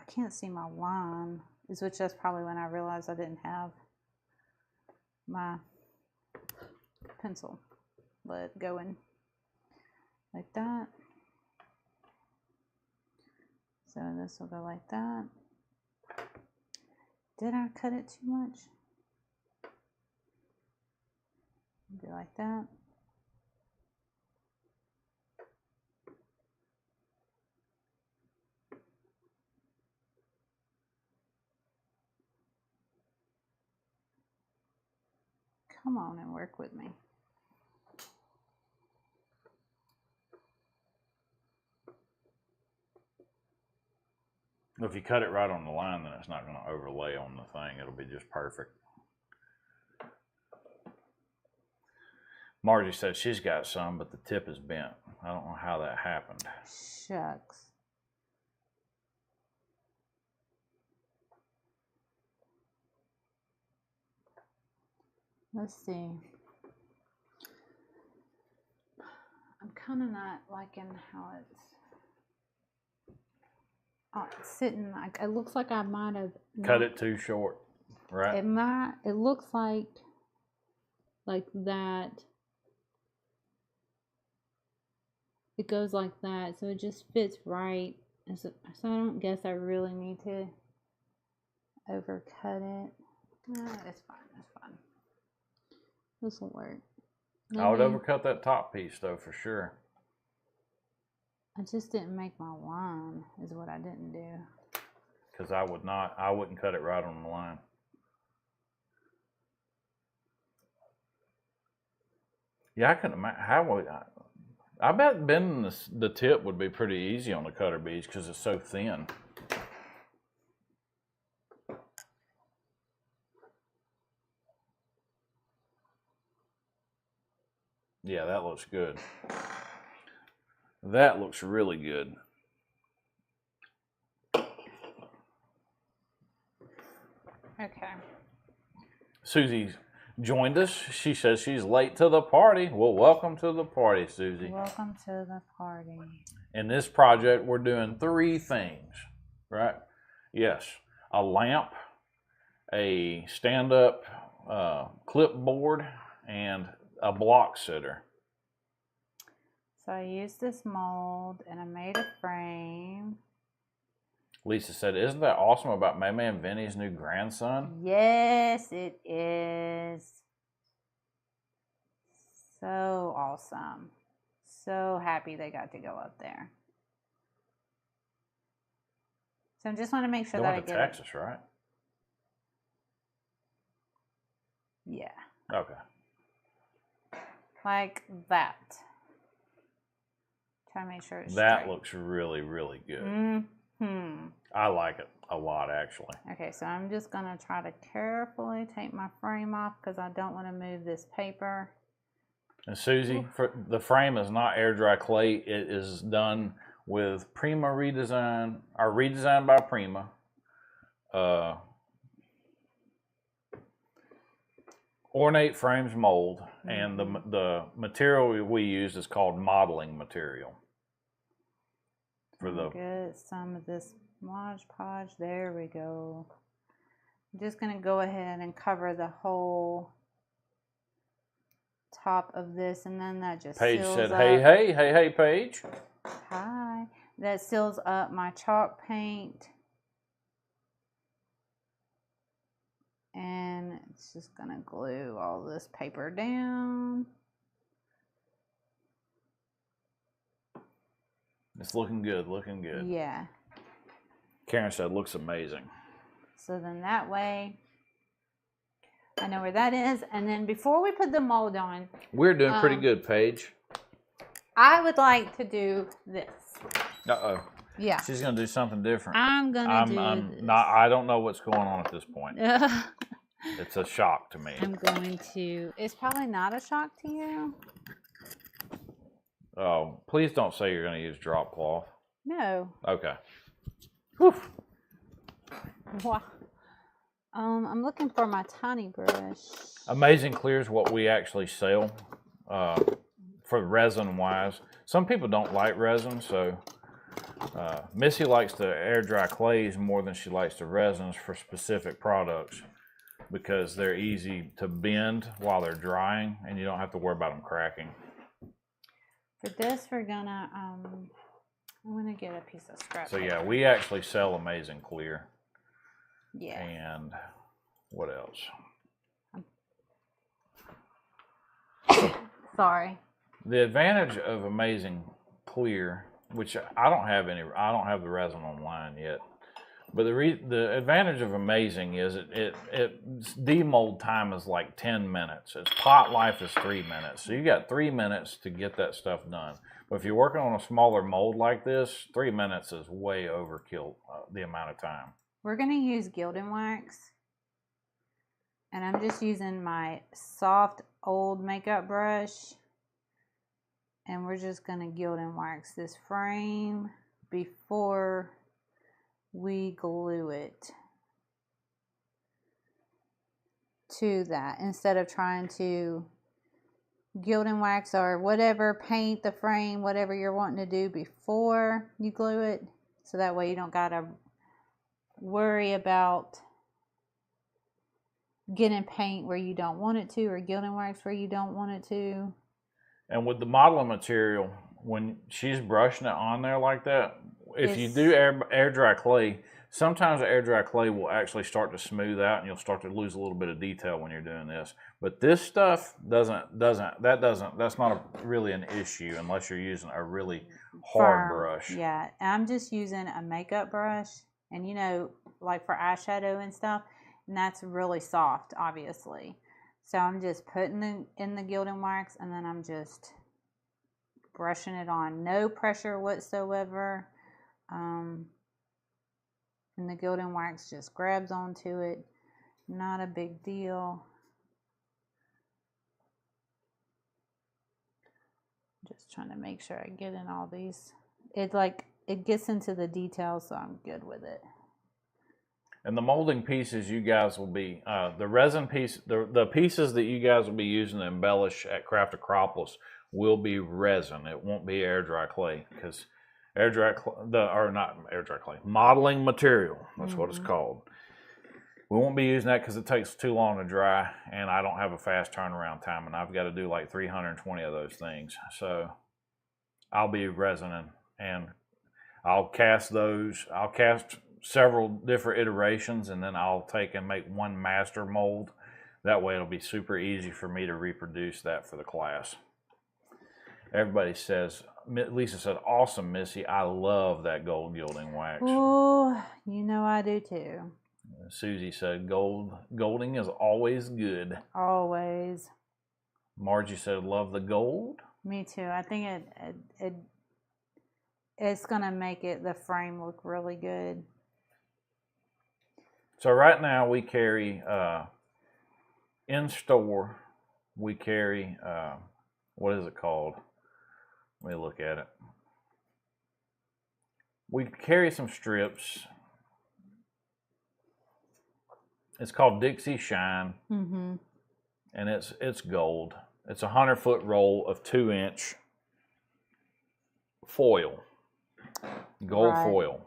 can't see my line. Which that's probably when I realized I didn't have my pencil lead going like that. So this will go like that. Did I cut it too much? Do like that. Come on and work with me. If you cut it right on the line, then it's not going to overlay on the thing. It'll be just perfect. Margie said she's got some, but the tip is bent. I don't know how that happened. Shucks. Let's see. I'm kind of not liking how it's sitting. Like it looks like I might have Cut it too short, right? It looks like that. It goes like that, so it just fits right. So I don't guess I really need to overcut it. No, it's fine. It's fine. This will work. I would overcut that top piece though, for sure. I just didn't make my line, is what I didn't do. Because I wouldn't cut it right on the line. Yeah, I couldn't imagine. I bet bending the tip would be pretty easy on the cutter bees because it's so thin. Yeah, that looks good. That looks really good. Okay. Susie joined us. She says she's late to the party. Well, welcome to the party, Susie. Welcome to the party. In this project, we're doing 3 things, right? Yes, a lamp, a stand-up clipboard, and a block sitter. So I used this mold and I made a frame. Lisa said, isn't that awesome about May and Vinny's new grandson? Yes, it is. So awesome. So happy they got to go up there. So I just want to make sure They that went I to get Texas, it. right? Yeah. Okay. Like that. Try to make sure it's That straight. looks really, really good. Mm-hmm. I like it a lot, actually. Okay, so I'm just going to try to carefully take my frame off because I don't want to move this paper. And Susie, the frame is not air dry clay. It is done with Prima Redesign, or Redesigned by Prima. Ornate frames mold, and the material we use is called modeling material. Get some of this Mod Podge. There we go. I'm just going to go ahead and cover the whole top of this, and then that just Paige seals said, up. hey, Paige. Hi. That seals up my chalk paint. And it's just going to glue all this paper down. It's looking good, looking good. Yeah. Karen said, looks amazing. So then that way, I know where that is. And then before we put the mold on, We're doing pretty good, Paige. I would like to do this. Uh-oh. Yeah. She's going to do something different. I'm going to do this. I don't know what's going on at this point. It's a shock to me. I'm going to, it's probably not a shock to you. Oh, please don't say you're going to use drop cloth. No. Okay. Whew. Wow. I'm looking for my tiny brush. Amazing Clear is what we actually sell for resin wise. Some people don't like resin, so Missy likes the air dry clays more than she likes the resins for specific products because they're easy to bend while they're drying and you don't have to worry about them cracking. For this, we're gonna, I'm gonna get a piece of scrap So paper. yeah, we actually sell Amazing Clear. Yeah. And what else? Sorry. The advantage of Amazing Clear, which I don't have the resin online yet, but the advantage of Amazing is its demold time is like 10 minutes. Its pot life is 3 minutes. So you got 3 minutes to get that stuff done. But if you're working on a smaller mold like this, 3 minutes is way overkill the amount of time. We're gonna use gilding wax. And I'm just using my soft old makeup brush. And we're just gonna gilding wax this frame before we glue it to that, instead of trying to gilding wax or whatever, paint the frame, whatever you're wanting to do before you glue it, so that way you don't gotta worry about getting paint where you don't want it to, or gilding wax where you don't want it to. And with the modeling material, when she's brushing it on there like that, if you do air dry clay, sometimes the air dry clay will actually start to smooth out and you'll start to lose a little bit of detail when you're doing this. But this stuff that's not really an issue unless you're using a really hard brush. Yeah, I'm just using a makeup brush, and you know, like for eyeshadow and stuff, and that's really soft, obviously. So I'm just putting in the gilding wax, and then I'm just brushing it on. No pressure whatsoever. And the gilding wax just grabs onto it. Not a big deal. just trying to make sure I get in all these. It gets into the details, so I'm good with it. And the molding pieces you guys will be, the resin piece, the pieces that you guys will be using to embellish at Craft Acropolis will be resin. It won't be air dry clay, because modeling material, that's what it's called. We won't be using that because it takes too long to dry, and I don't have a fast turnaround time, and I've got to do like 320 of those things. So I'll be resining, and I'll cast several different iterations, and then I'll take and make one master mold. That way it'll be super easy for me to reproduce that for the class. Everybody says, Lisa said, awesome, Missy. I love that gold gilding wax. Oh, you know I do too. Susie said, golding is always good. Always. Margie said, love the gold. Me too. I think it's going to make the frame look really good. So right now we carry, in store, we carry, what is it called? Let me look at it. We carry some strips. It's called Dixie Shine, and it's gold. It's a 100-foot roll of 2-inch foil, gold foil.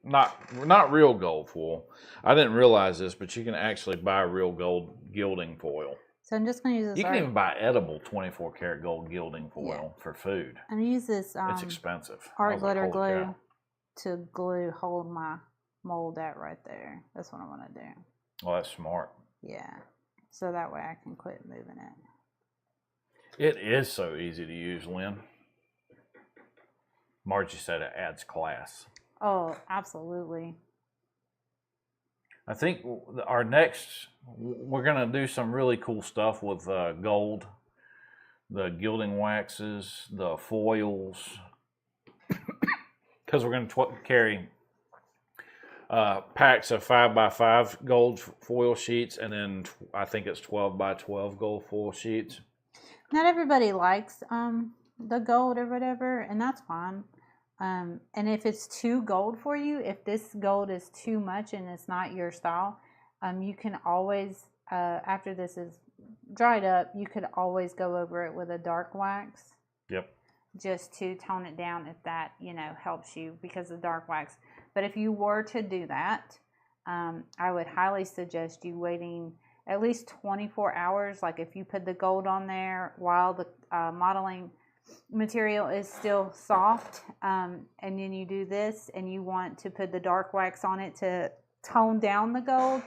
Not real gold foil. I didn't realize this, but you can actually buy real gold gilding foil. So I'm just going to use this. You can even buy edible 24 karat gold gilding foil for food. I'm going to use this. It's expensive. Art glitter glue to hold my mold at right there. That's what I want to do. Well, that's smart. Yeah. So that way I can quit moving it. It is so easy to use, Lynn. Margie said it adds class. Oh, absolutely. I think our next, we're going to do some really cool stuff with gold, the gilding waxes, the foils, because we're going to carry packs of 5x5 gold foil sheets, and then I think it's 12x12 gold foil sheets. Not everybody likes the gold or whatever, and that's fine. And if it's too gold for you, if this gold is too much and it's not your style, you can always, after this is dried up, you could always go over it with a dark wax. Yep. Just to tone it down if that, helps you, because of dark wax. But if you were to do that, I would highly suggest you waiting at least 24 hours. Like if you put the gold on there while the modeling material is still soft, and then you do this and you want to put the dark wax on it to tone down the gold,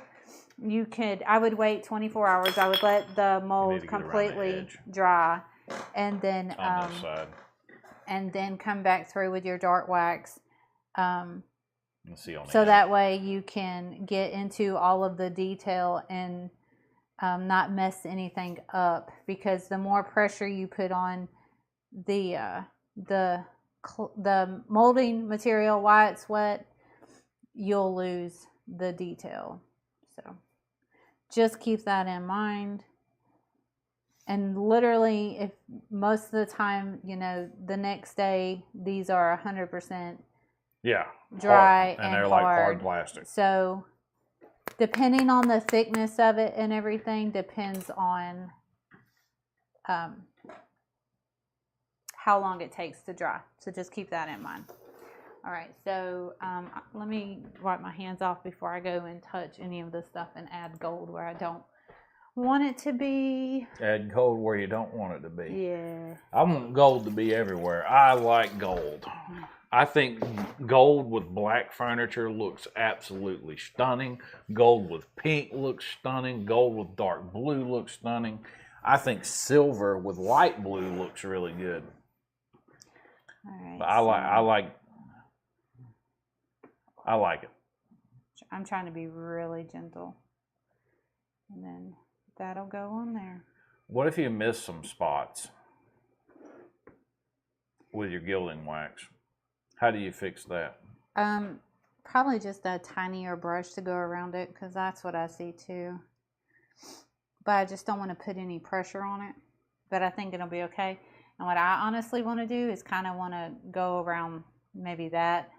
I would wait 24 hours. I would let the mold completely dry, and then on this side, and then come back through with your dark wax. Let's see on so that way you can get into all of the detail and not mess anything up, because the more pressure you put on the molding material while it's wet, you'll lose the detail. So just keep that in mind. And literally, if most of the time, the next day, these are 100% dry and they're like hard plastic. So depending on the thickness of it and everything depends on how long it takes to dry. So just keep that in mind. All right, so let me wipe my hands off before I go and touch any of this stuff and add gold where I don't want it to be. Add gold where you don't want it to be. Yeah. I want gold to be everywhere. I like gold. I think gold with black furniture looks absolutely stunning. Gold with pink looks stunning. Gold with dark blue looks stunning. I think silver with light blue looks really good. All right. But I like it. I'm trying to be really gentle. And then that'll go on there. What if you miss some spots with your gilding wax? How do you fix that? Probably just a tinier brush to go around it, because that's what I see too. But I just don't want to put any pressure on it. But I think it'll be okay. And what I honestly want to do is kind of want to go around maybe that,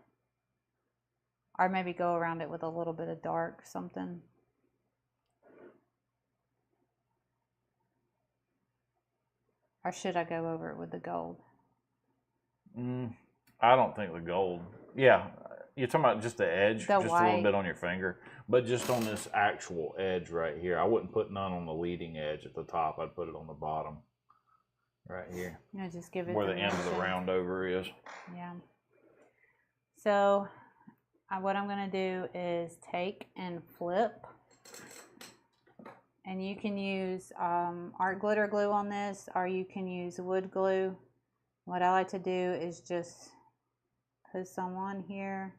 or maybe go around it with a little bit of dark something. Or should I go over it with the gold? I don't think the gold. Yeah, you're talking about just the edge, just white. a little bit on your finger, but just on this actual edge right here. I wouldn't put none on the leading edge at the top. I'd put it on the bottom, right here. Yeah, just give it where the end of the round over is. Yeah. So what I'm going to do is take and flip. And you can use art glitter glue on this, or you can use wood glue. What I like to do is just put some on here,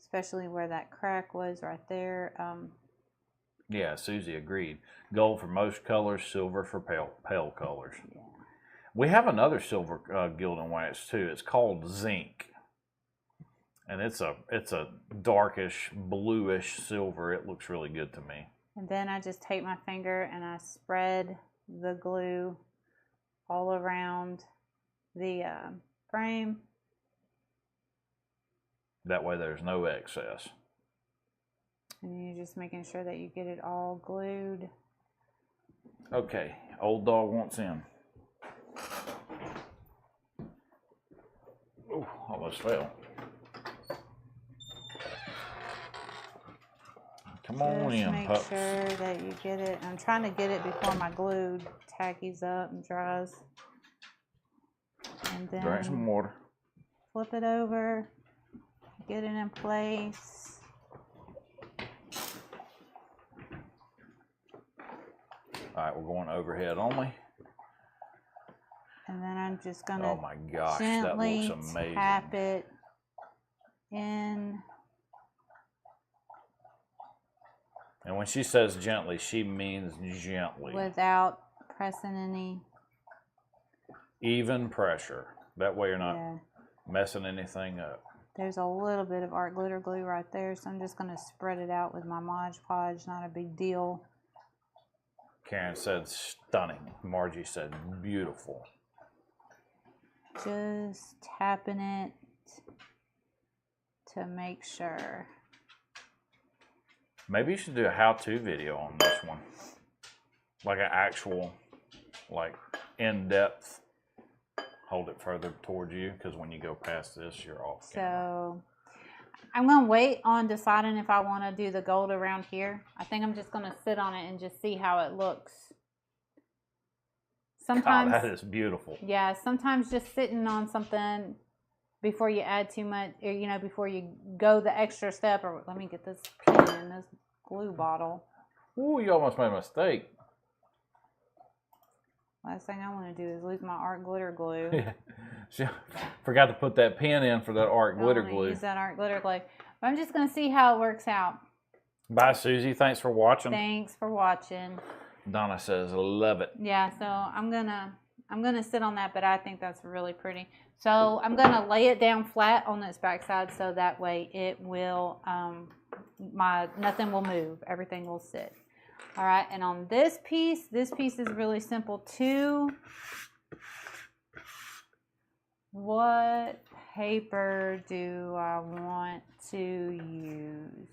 especially where that crack was right there. Yeah, Susie agreed. Gold for most colors, silver for pale colors. Yeah. We have another silver gilding wax too. It's called zinc, and it's a darkish bluish silver. It looks really good to me. And then I just take my finger and I spread the glue all around the frame. That way there's no excess. And you're just making sure that you get it all glued. Okay, old dog wants in. Oh, almost fell. Come on Just in, make pups. sure that you get it. I'm trying to get it before my glue tackies up and dries. And then Drink some water. flip it over, get it in place. All right, we're going overhead only. And then I'm just gonna Oh my gosh, that gently looks amazing. tap it in. And when she says gently, she means gently. Without pressing any. Even pressure. That way you're not Yeah. messing anything up. There's a little bit of art glitter glue right there, so I'm just going to spread it out with my Mod Podge. Not a big deal. Karen said stunning. Margie said beautiful. Just tapping it to make sure. Maybe you should do a how-to video on this one. Like an actual, like, in-depth. Hold it further towards you, because when you go past this, you're off camera. So I'm going to wait on deciding if I want to do the gold around here. I think I'm just going to sit on it and just see how it looks. Sometimes, God, that is beautiful. Yeah, sometimes just sitting on something before you add too much, or, you know, before you go the extra step, or let me get this pen in this glue bottle. Ooh, you almost made a mistake. Last thing I want to do is lose my art glitter glue. Yeah. She forgot to put that pen in for that art glitter glue. Use that art glitter glue. But I'm just going to see how it works out. Bye, Susie. Thanks for watching. Thanks for watching. Donna says, love it. Yeah, so I'm gonna sit on that, but I think that's really pretty. So I'm gonna lay it down flat on this backside, so that way it will nothing will move, everything will sit. All right, and on this piece is really simple too. What paper do I want to use?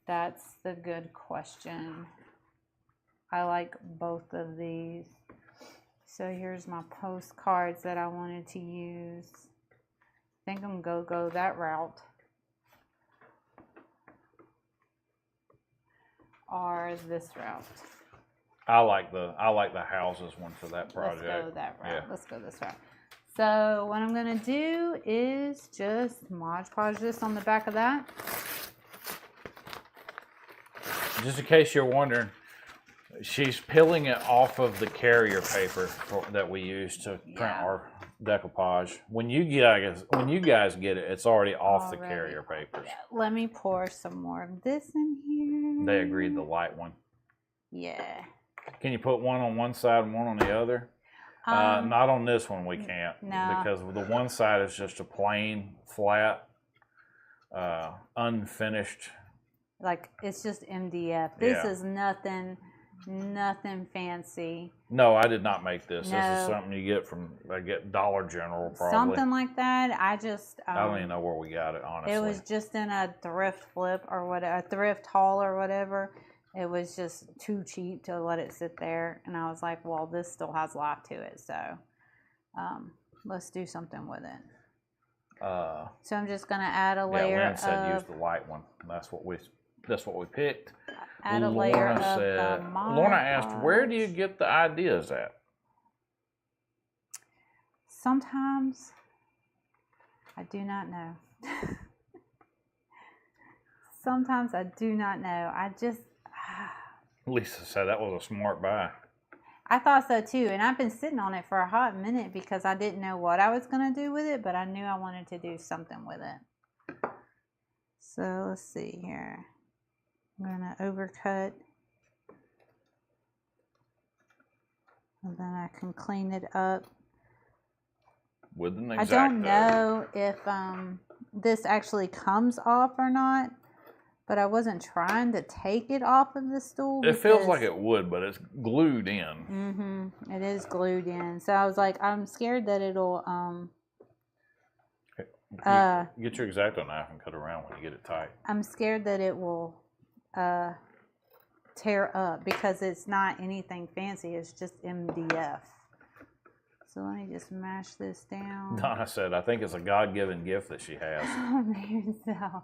That's the good question. I like both of these. So here's my postcards that I wanted to use. I think I'm gonna go that route. Or this route. I like the houses one for that project. Let's go that route. Yeah. Let's go this route. So what I'm gonna do is just Mod Podge this on the back of that. Just in case you're wondering, she's peeling it off of the carrier paper that we use to print our decoupage. When you guys get it, it's already off the carrier papers. Let me pour some more of this in here. They agreed the light one. Yeah. Can you put one on one side and one on the other? Not on this one, we can't. No. Because the one side is just a plain, flat, unfinished. Like, it's just MDF. This is nothing. Nothing fancy. No, I did not make this. No. This is something you get from Dollar General, probably. Something like that. I just. I don't even know where we got it, honestly. It was just in a thrift flip or whatever, a thrift haul or whatever. It was just too cheap to let it sit there, and I was like, well, this still has life to it, so let's do something with it. So I'm just gonna add a layer. Lynn said use the light one. That's what we picked. Add a layer of said, the Mod Lorna asked, Podge. where do you get the ideas at? Sometimes I do not know. Sometimes I do not know. I just. Lisa said that was a smart buy. I thought so too, and I've been sitting on it for a hot minute because I didn't know what I was going to do with it, but I knew I wanted to do something with it. So let's see here. I'm going to overcut, and then I can clean it up. With an I X-Acto. don't know if this actually comes off or not, but I wasn't trying to take it off of the stool. It feels like it would, but it's glued in. It is glued in. So I was like, I'm scared that it'll get your X-Acto knife and cut around when you get it tight. I'm scared that it will tear up because it's not anything fancy. It's just MDF. So let me just mash this down. Donna said, I think it's a God-given gift that she has. Maybe so.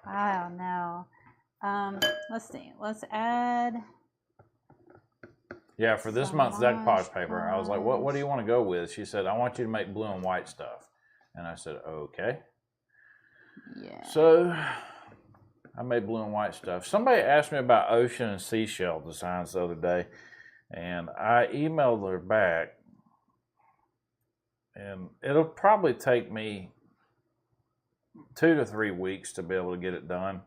I don't know. Let's see. Let's add. Yeah, for this month's decoupage paper, I was like, what do you want to go with? She said, I want you to make blue and white stuff. And I said, okay. Yeah. So I made blue and white stuff. Somebody asked me about ocean and seashell designs the other day, and I emailed her back, and it'll probably take me 2 to 3 weeks to be able to get it done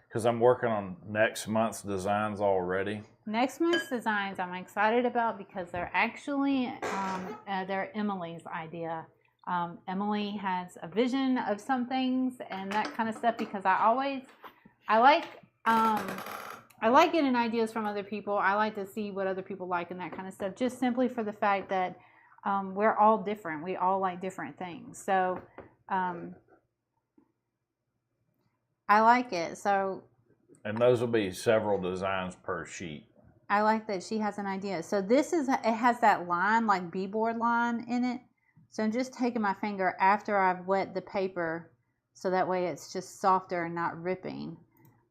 because I'm working on next month's designs already. Next month's designs I'm excited about because they're actually they're Emily's idea. Emily has a vision of some things and that kind of stuff because I like getting ideas from other people. I like to see what other people like and that kind of stuff, just simply for the fact that we're all different. We all like different things. So I like it. So, and those will be several designs per sheet. I like that she has an idea. So this is, it has that line, like beadboard line in it. So I'm just taking my finger after I've wet the paper so that way it's just softer and not ripping.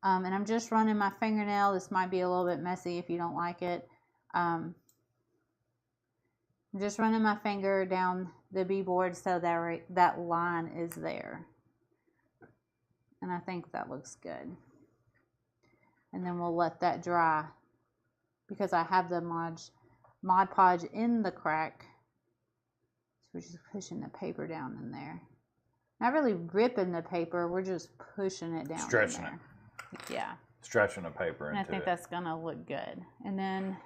And I'm just running my fingernail. This might be a little bit messy if you don't like it. I'm just running my finger down the beadboard so that line is there. And I think that looks good. And then we'll let that dry because I have the Mod Podge in the crack. So we're just pushing the paper down in there. Not really ripping the paper, we're just pushing it down. Stretching in there. Yeah. Stretching the paper And into I think it. that's gonna look good. And then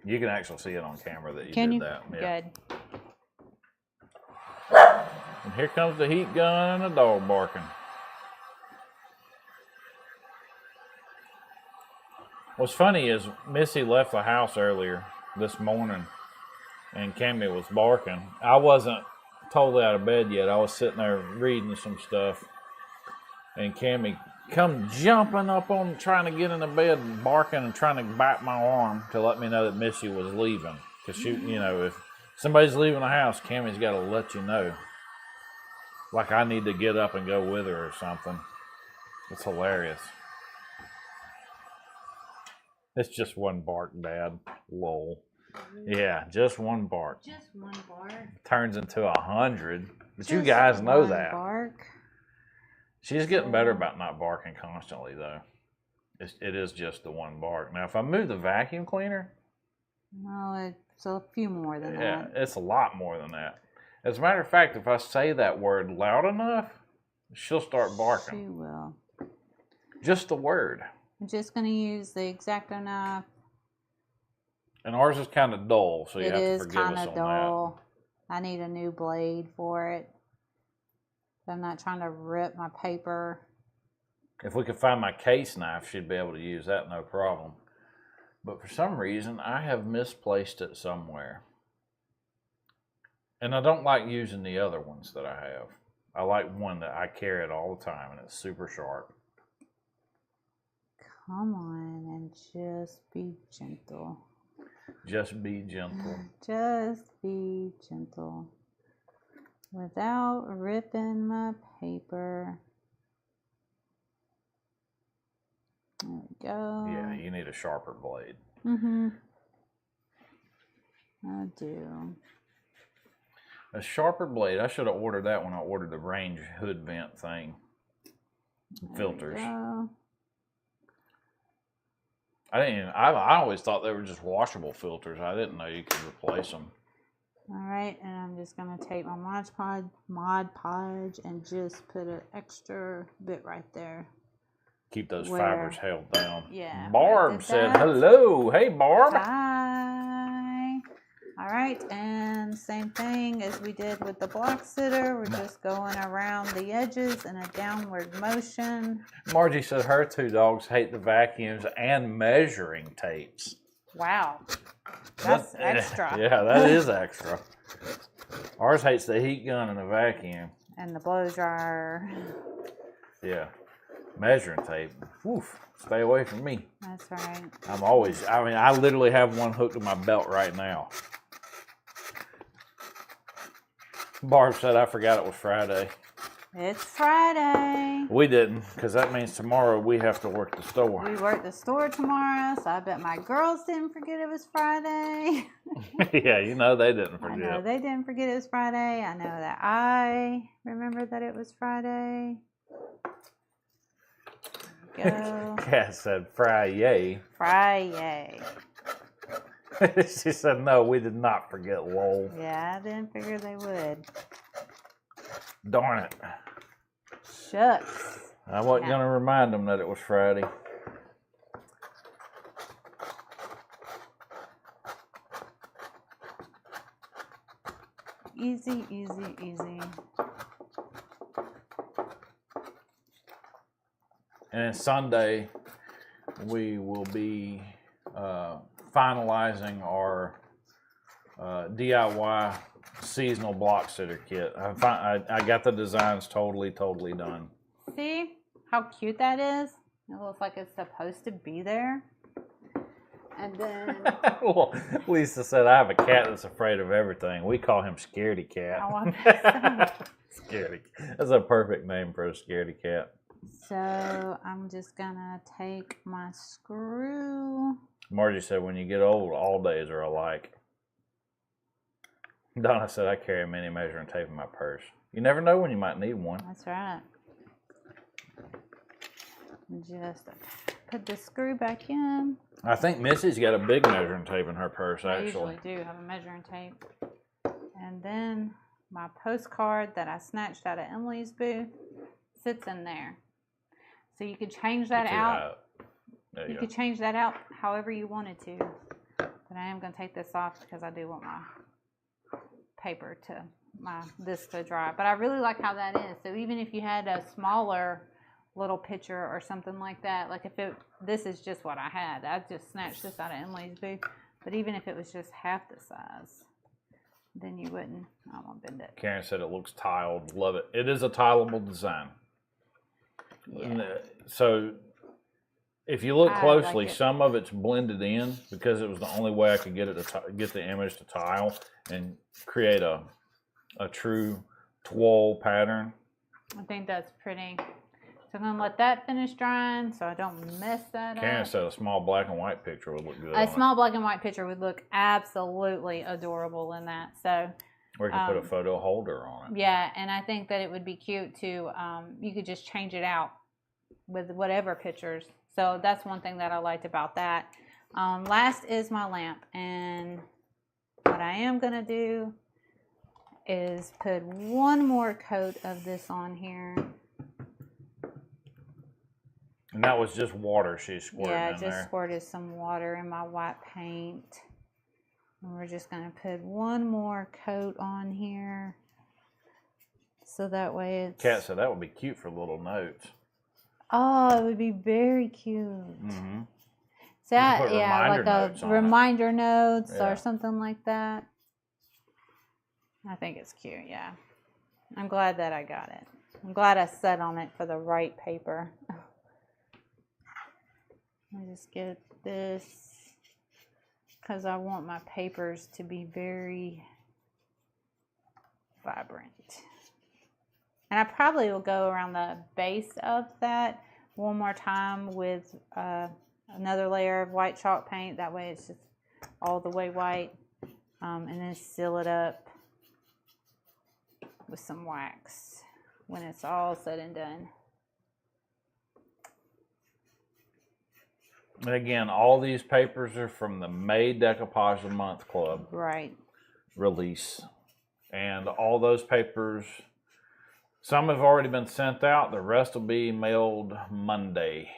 You can actually see it on camera that you can did you? that. Yeah. Good. And here comes the heat gun and the dog barking. What's funny is Missy left the house earlier this morning and Cammy was barking. I wasn't totally out of bed yet. I was sitting there reading some stuff and Cammy come jumping up on trying to get in the bed and barking and trying to bite my arm to let me know that Missy was leaving. Because she, you know, if somebody's leaving the house, Cammy's got to let you know. Like I need to get up and go with her or something. It's hilarious. It's just one bark, Dad. Lol. Yeah, just one bark. Just one bark. Turns into 100. But you guys know that. Bark. She's getting better about not barking constantly, though. It is just the one bark. Now, if I move the vacuum cleaner... No, it's a few more than that. Yeah, it's a lot more than that. As a matter of fact, if I say that word loud enough, she'll start barking. She will. Just the word. I'm just going to use the X-Acto knife. And ours is kind of dull, so you have to It is forgive us kind on of dull. I need a new blade for it. I'm not trying to rip my paper. that. If we could find my case knife, she'd be able to use that no problem. But for some reason, I have misplaced it somewhere. And I don't like using the other ones that I have. I like one that I carry it all the time, and it's super sharp. Come on and just be gentle. Just be gentle. Just be gentle. Without ripping my paper. There we go. Yeah, you need a sharper blade. I do. A sharper blade. I should have ordered that when I ordered the range hood vent thing. Filters. I always thought they were just washable filters. I didn't know you could replace them. All right, and I'm just gonna take my Mod Podge and just put an extra bit right there. Keep those fibers held down. Yeah. Barb said hello. Hey, Barb. Hi. All right, and same thing as we did with the block sitter. We're just going around the edges in a downward motion. Margie said her 2 dogs hate the vacuums and measuring tapes. Wow. That's extra. Yeah, that is extra. Ours hates the heat gun and the vacuum. And the blow dryer. Yeah. Measuring tape. Woof. Stay away from me. That's right. I literally have one hooked to my belt right now. Barb said I forgot it was Friday. It's Friday. We didn't, because that means tomorrow we have to work the store. We work the store tomorrow, so I bet my girls didn't forget it was Friday. Yeah, they didn't forget. I know they didn't forget it was Friday. I know that I remember that it was Friday. Go. Kat said Friday. Friday. She said, no, we did not forget, lol. Yeah, I didn't figure they would. Darn it. Shucks. I wasn't going to remind them that it was Friday. Easy, easy, easy. And then Sunday, we will be finalizing our DIY seasonal block sitter kit. I got the designs totally done. See how cute that is? It looks like it's supposed to be there. And then... Well, Lisa said, I have a cat that's afraid of everything. We call him Scaredy Cat. Scaredy. That's a perfect name for a scaredy cat. So I'm just gonna take my screw. Margie said, when you get old, all days are alike. Donna said, I carry a mini measuring tape in my purse. You never know when you might need one. That's right. Just put the screw back in. I think Missy's got a big measuring tape in her purse, I actually. usually do have a measuring tape. And then my postcard that I snatched out of Emily's booth sits in there. So you could change that out. You could change that out however you wanted to. But I am going to take this off because I do want my paper this to dry. But I really like how that is. So even if you had a smaller little picture or something like that, like this is just what I had. I just snatched this out of Emily's booth. But even if it was just half the size, then you wouldn't. I won't bend it. Karen said it looks tiled. Love it. It is a tileable design. Yeah. So if you look closely, some of it's blended in because it was the only way I could get it to get the image to tile and create a true toile pattern. I think that's pretty. So I'm going to let that finish drying so I don't mess that up. Karen said a small black and white picture would look good. A small black and white picture would look absolutely adorable in that. So or you could put a photo holder on it. Yeah, and I think that it would be cute to, you could just change it out with whatever pictures. So that's one thing that I liked about that. Last is my lamp. And what I am going to do is put one more coat of this on here. And that was just water she squirted in there. Yeah, I just squirted some water in my white paint. And we're just going to put one more coat on here. So that way it's... Kat said that would be cute for little notes. Oh, it would be very cute. Mm-hmm. So put yeah, reminder like a notes on it. reminder notes Yeah. or something like that. I think it's cute, yeah. I'm glad that I got it. I'm glad I set on it for the right paper. Let me just get this because I want my papers to be very vibrant. And I probably will go around the base of that one more time with another layer of white chalk paint. That way it's just all the way white. And then seal it up with some wax when it's all said and done. And again, all these papers are from the May Decoupage of the Month Club Right. release. And all those papers, some have already been sent out. The rest will be mailed Monday.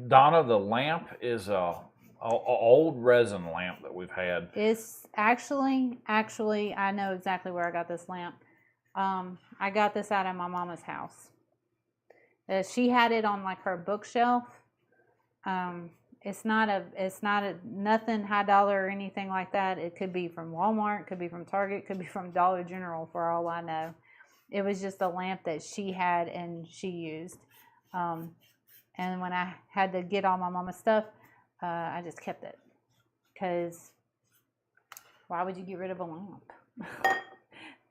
Donna, the lamp is a old resin lamp that we've had. It's actually, I know exactly where I got this lamp. I got this out of my mama's house. She had it on like her bookshelf. It's not nothing high dollar or anything like that. It could be from Walmart, could be from Target, could be from Dollar General for all I know. It was just a lamp that she had and she used. And when I had to get all my mama's stuff, I just kept it. Because why would you get rid of a lamp?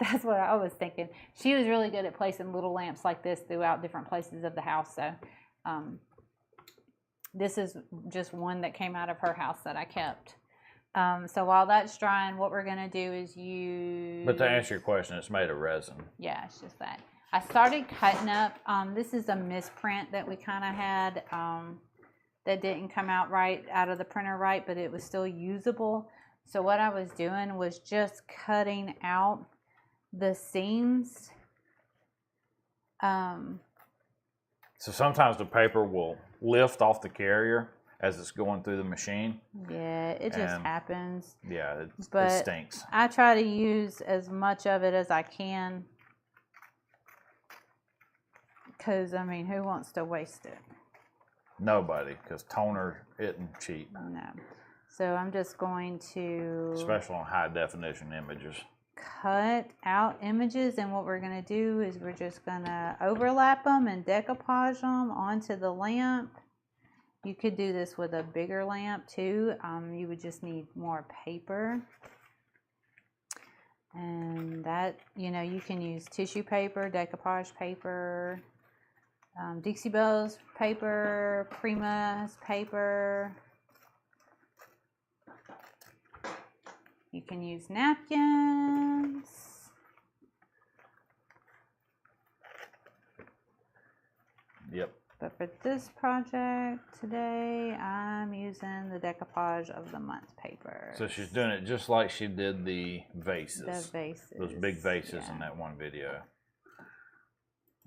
That's what I was thinking. She was really good at placing little lamps like this throughout different places of the house. So this is just one that came out of her house that I kept. So while that's drying, what we're going to do is use... But to answer your question, it's made of resin. Yeah, it's just that. I started cutting up. This is a misprint that we kind of had that didn't come out right out of the printer right, but it was still usable. So what I was doing was just cutting out the seams. So sometimes the paper will lift off the carrier as it's going through the machine. Yeah, it just happens. Yeah, it stinks. I try to use as much of it as I can. Because, I mean, who wants to waste it? Nobody, because toner isn't cheap. No. So I'm just going to... Especially on high definition images. Cut out images, and what we're going to do is we're just going to overlap them and decoupage them onto the lamp. You could do this with a bigger lamp too. You would just need more paper. And that, you know, you can use tissue paper, decoupage paper, Dixie Belle's paper, Prima's paper. You can use napkins. Yep. But for this project today, I'm using the Decoupage of the Month paper. So she's doing it just like she did the vases. The vases. Those big vases yeah. in that one video.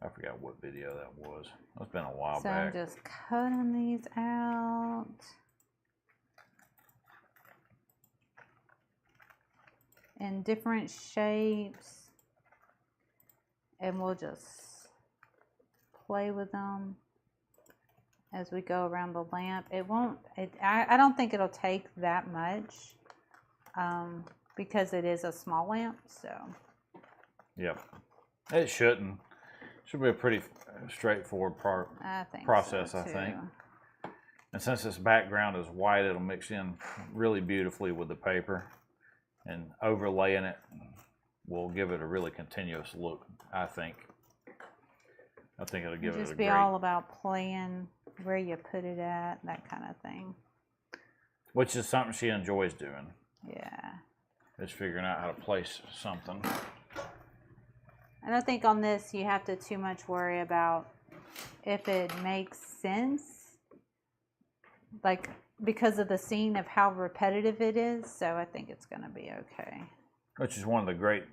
I forgot what video that was. It's been a while so back. I'm just cutting these out. In different shapes. And we'll just play with them as we go around the lamp. I don't think it'll take that much because it is a small lamp. So Yep. It shouldn't. Should be a pretty straightforward process, so I think. too. And since this background is white, it'll mix in really beautifully with the paper. And overlaying it will give it a really continuous look, I think. I think it'll give it a just be all about playing where you put it at, that kind of thing. Which is something she enjoys doing. Yeah. Is figuring out how to place something. I don't think on this you have to too much worry about if it makes sense. Like, because of the scene of how repetitive it is. So I think it's going to be okay. Which is one of the great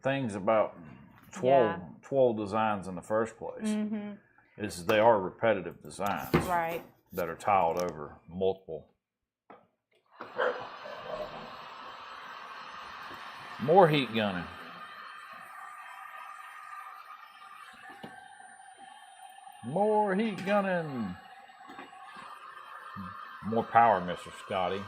things about twill designs in the first place. Mm-hmm. Is they are repetitive designs. Right. That are tiled over multiple. More heat gunning. More heat gunning. More power, Mr. Scotty.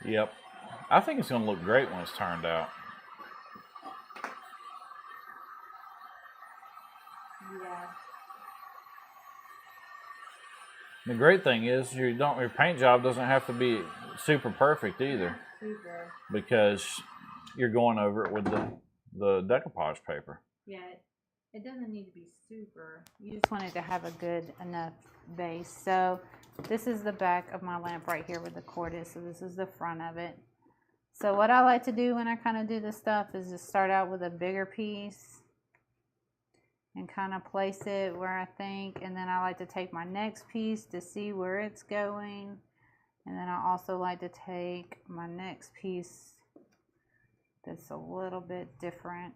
Yep. I think it's going to look great when it's turned out. Yeah. The great thing is your paint job doesn't have to be super perfect either. Super. Because you're going over it with the decoupage paper. Yeah, it doesn't need to be super. You just want it to have a good enough base. So this is the back of my lamp right here where the cord is. So this is the front of it. So what I like to do when I kind of do this stuff is just start out with a bigger piece and kind of place it where I think, and then I like to take my next piece to see where it's going, and then I also like to take my next piece that's a little bit different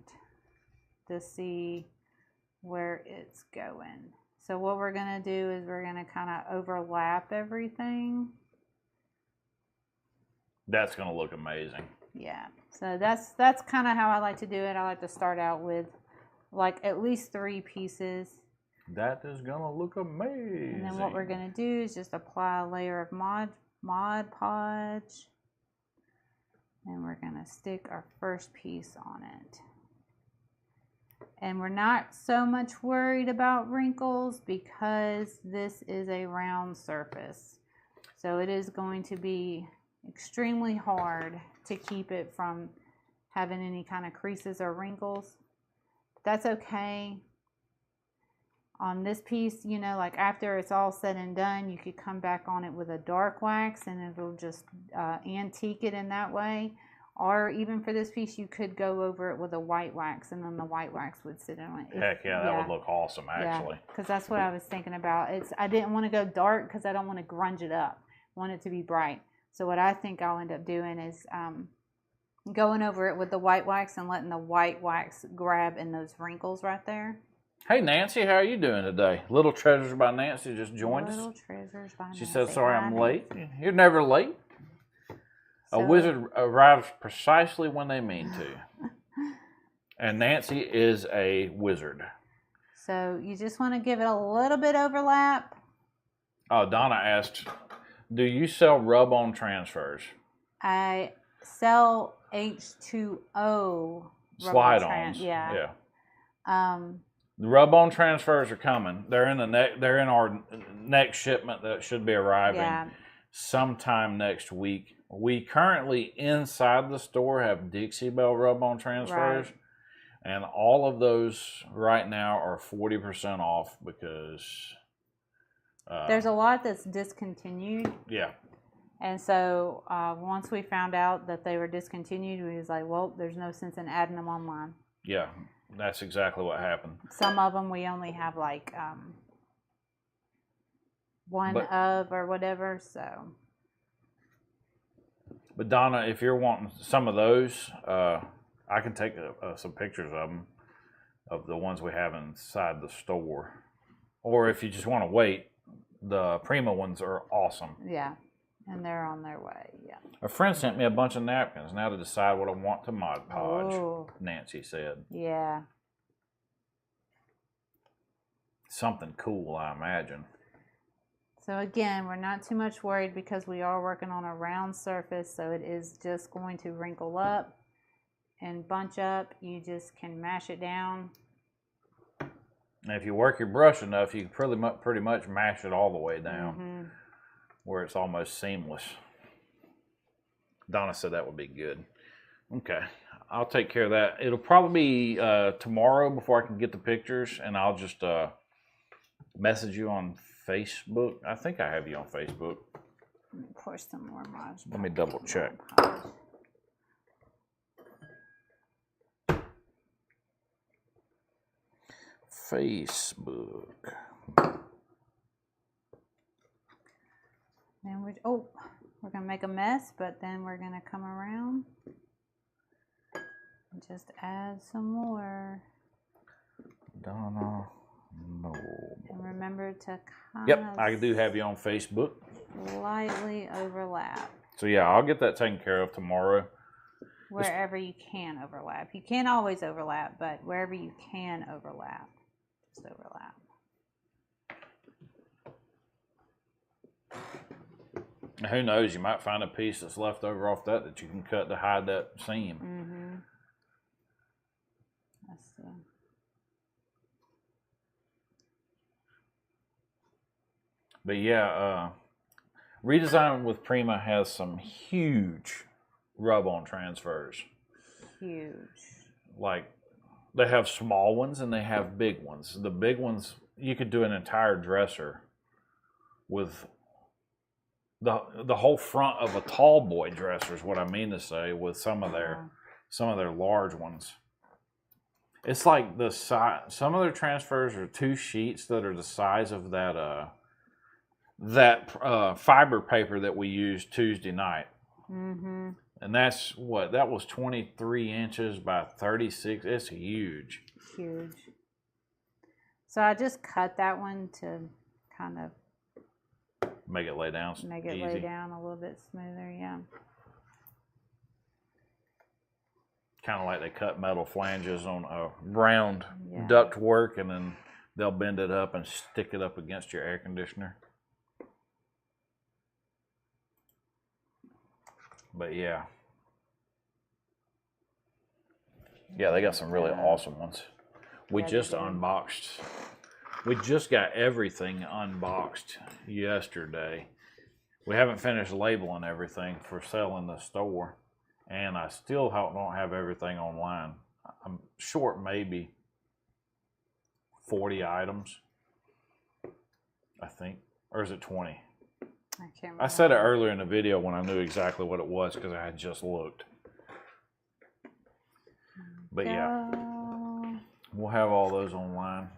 to see where it's going. So what we're going to do is we're going to kind of overlap everything. That's going to look amazing. Yeah, so that's kind of how I like to do it. I like to start out with like at least 3 pieces. That is going to look amazing. And then what we're going to do is just apply a layer of Mod Podge. And we're going to stick our first piece on it. And we're not so much worried about wrinkles because this is a round surface. So it is going to be extremely hard to keep it from having any kind of creases or wrinkles. That's okay. On this piece, you know, like after it's all said and done, you could come back on it with a dark wax and it'll just antique it in that way. Or even for this piece, you could go over it with a white wax and then the white wax would sit on it. Heck yeah, that would look awesome actually. Yeah, because that's what I was thinking about. I didn't want to go dark because I don't want to grunge it up. I want it to be bright. So what I think I'll end up doing is going over it with the white wax and letting the white wax grab in those wrinkles right there. Hey Nancy, how are you doing today? Little Treasures by Nancy just joined us. Little Treasures by Nancy. She said, sorry I'm late. You're never late. So, a wizard arrives precisely when they mean to. And Nancy is a wizard. So you just want to give it a little bit overlap. Oh, Donna asked, do you sell rub-on transfers? I sell H2O Slide-ons. Yeah. The rub-on transfers are coming. They're in our next shipment that should be arriving sometime next week. We currently inside the store have Dixie Belle rub-on transfers, and all of those right now are 40% off because there's a lot that's discontinued. Yeah. And so once we found out that they were discontinued, we was like, well, there's no sense in adding them online. Yeah, that's exactly what happened. Some of them we only have like one of or whatever, so. But Donna, if you're wanting some of those, I can take some pictures of them, of the ones we have inside the store. Or if you just want to wait, the Prima ones are awesome. Yeah, and they're on their way, yeah. A friend sent me a bunch of napkins now to decide what I want to Mod Podge, Ooh. Nancy said. Yeah. Something cool, I imagine. So again, we're not too much worried because we are working on a round surface, so it is just going to wrinkle up and bunch up. You just can mash it down. And if you work your brush enough, you can pretty much mash it all the way down where it's almost seamless. Donna said that would be good. Okay, I'll take care of that. It'll probably be tomorrow before I can get the pictures, and I'll just message you on Facebook. I think I have you on Facebook. Pour some more Mod. Let me double check. Facebook. Then we're gonna make a mess, but then we're gonna come around and just add some more. Donna. No. And remember to kind Yep, of I do have you on Facebook. slightly overlap. So yeah, I'll get that taken care of tomorrow. wherever you can overlap. You can't always overlap, but wherever you can overlap, just overlap. Who knows? You might find a piece that's left over off that you can cut to hide that seam. Mm-hmm. Let's see. But yeah, Redesign with Prima has some huge rub-on transfers. Huge. Like, they have small ones and they have big ones. The big ones, you could do an entire dresser with the whole front of a tall boy dresser is what I mean to say, with some of their large ones. It's like the size. Some of their transfers are 2 sheets that are the size of that fiber paper that we used Tuesday night. Mm-hmm. And that's what, that was 23 inches by 36. It's huge. Huge. So I just cut that one to kind of make it lay down. Make it lay down a little bit smoother, yeah. Kind of like they cut metal flanges on a round duct work, and then they'll bend it up and stick it up against your air conditioner. But yeah. Yeah, they got some really awesome ones. We just unboxed. We just got everything unboxed yesterday. We haven't finished labeling everything for sale in the store. And I still don't have everything online. I'm short maybe 40 items, I think. Or is it 20? I can't remember. I said it earlier in the video when I knew exactly what it was because I had just looked. But yeah, we'll have all those online.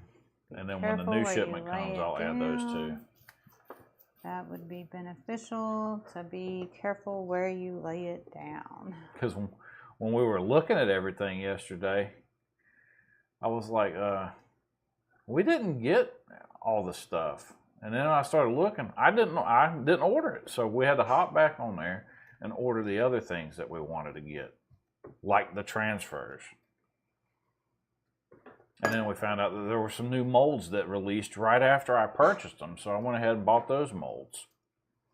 And then when the new shipment comes, I'll add those too. That would be beneficial to be careful where you lay it down. Because when we were looking at everything yesterday, I was like, we didn't get all the stuff. And then I started looking. I didn't order it. So we had to hop back on there and order the other things that we wanted to get, like the transfers. And then we found out that there were some new molds that released right after I purchased them. So I went ahead and bought those molds.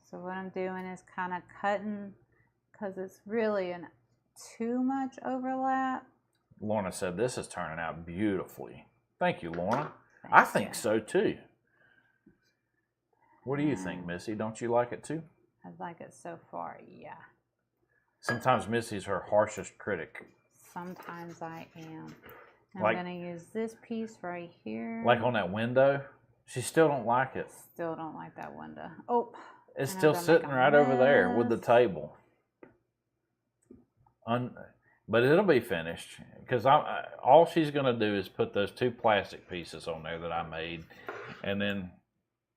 So what I'm doing is kind of cutting, because it's really too much overlap. Lorna said this is turning out beautifully. Thank you, Lorna. I think so too. What do you think, Missy? Don't you like it too? I like it so far, yeah. Sometimes Missy's her harshest critic. Sometimes I am. I'm going to use this piece right here. Like on that window? She still don't like it. Still don't like that window. Oh. It's still sitting right over there with the table. But it'll be finished. Because all she's going to do is put those 2 plastic pieces on there that I made. And then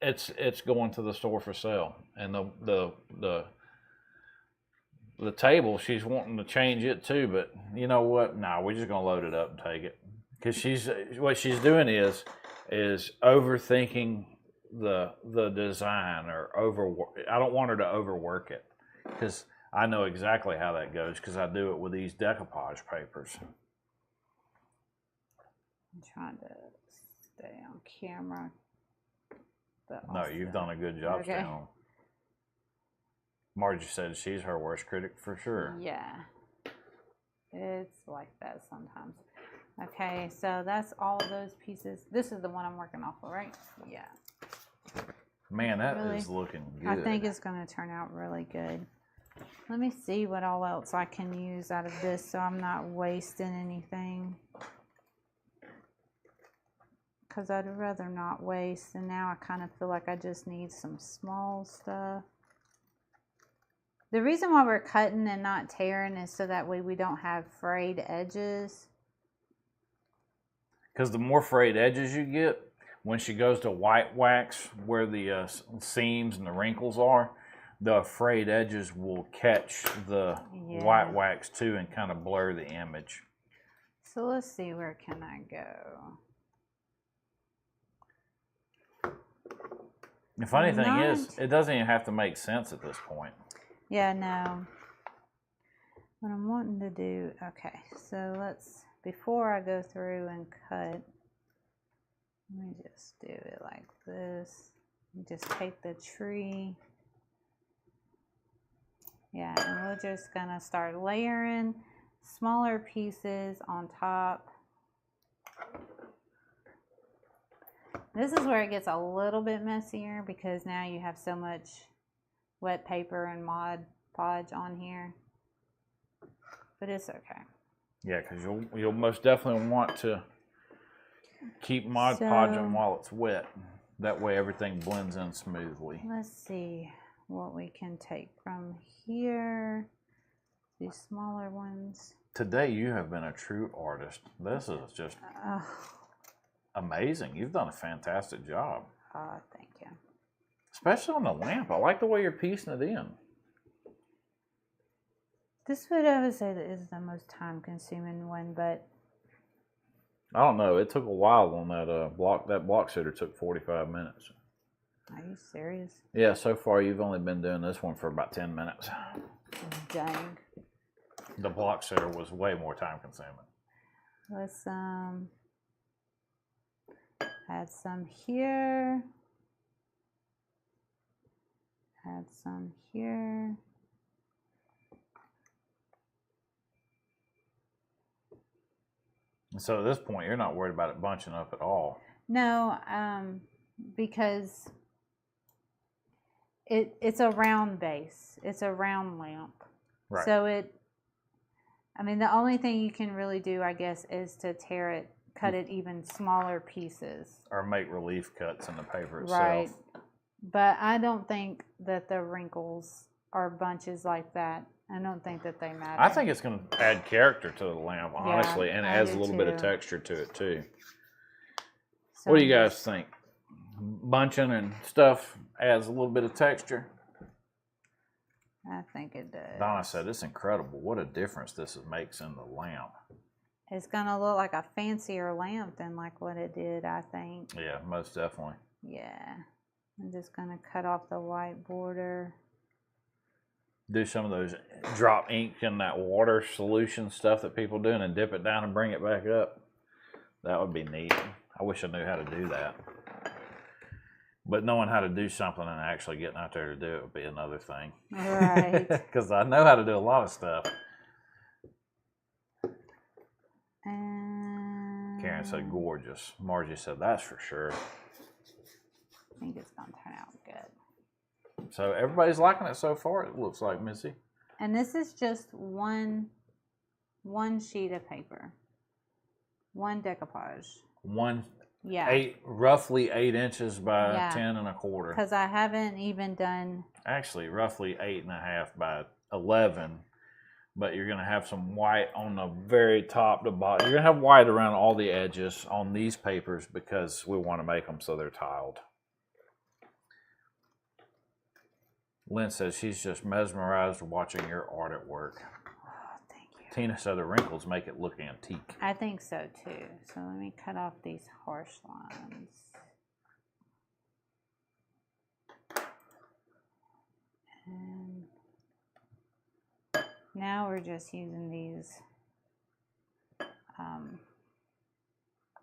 it's going to the store for sale. And the table, she's wanting to change it too, but you know what? No, we're just gonna load it up and take it. Because what she's doing is overthinking the design or overwork. I don't want her to overwork it, because I know exactly how that goes, because I do it with these decoupage papers. I'm trying to stay on camera. No, you've done a good job staying on. Margie said she's her worst critic for sure. Yeah. It's like that sometimes. Okay, so that's all of those pieces. This is the one I'm working off of, right? Yeah. Man, that is looking good. I think it's going to turn out really good. Let me see what all else I can use out of this so I'm not wasting anything. Because I'd rather not waste. And now I kind of feel like I just need some small stuff. The reason why we're cutting and not tearing is so that way we don't have frayed edges. Because the more frayed edges you get, when she goes to white wax where the seams and the wrinkles are, the frayed edges will catch the white wax too and kind of blur the image. So let's see, where can I go? The funny thing is, it doesn't even have to make sense at this point. Yeah, no. what I'm wanting to do, okay, so let's, before I go through and cut, let me just do it like this. Just take the tree. Yeah, and we're just gonna start layering smaller pieces on top. This is where it gets a little bit messier because now you have so much wet paper and Mod Podge on here. But it's okay. Yeah, because you'll most definitely want to keep Mod Podging while it's wet. That way everything blends in smoothly. Let's see what we can take from here. These smaller ones. Today you have been a true artist. This is just amazing. You've done a fantastic job. Oh, thank you. Especially on the lamp. I like the way you're piecing it in. This would, I would say, that is the most time-consuming one, but I don't know. It took a while on that block. That block sitter took 45 minutes. Are you serious? Yeah, so far you've only been doing this one for about 10 minutes. Dang. The block sitter was way more time-consuming. Let's add some here. Add some here. So at this point, you're not worried about it bunching up at all. No, because it's a round base. It's a round lamp. Right. So I mean, the only thing you can really do, I guess, is to cut it even smaller pieces. Or make relief cuts in the paper itself. Right. But I don't think that the wrinkles are bunches like that. I don't think that they matter. I think it's going to add character to the lamp, honestly, and it adds a little bit of texture to it, too. So what do you guys think? Bunching and stuff adds a little bit of texture? I think it does. Donna said, it's incredible. What a difference this makes in the lamp. It's going to look like a fancier lamp than like what it did, I think. Yeah, most definitely. Yeah. I'm just going to cut off the white border. Do some of those drop ink in that water solution stuff that people do and then dip it down and bring it back up. That would be neat. I wish I knew how to do that. But knowing how to do something and actually getting out there to do it would be another thing. Right. Because I know how to do a lot of stuff. Karen said gorgeous. Margie said that's for sure. I think it's going to turn out good. So everybody's liking it so far, it looks like, Missy. And this is just one sheet of paper. One decoupage. Yeah. Roughly 8 inches by 10 1/4. Because I haven't even done... Actually, roughly 8.5 by 11. But you're going to have some white on the very top to bottom. You're going to have white around all the edges on these papers because we want to make them so they're tiled. Lynn says she's just mesmerized watching your art at work. Oh, thank you. Tina said the wrinkles make it look antique. I think so too. So let me cut off these harsh lines. And now we're just using these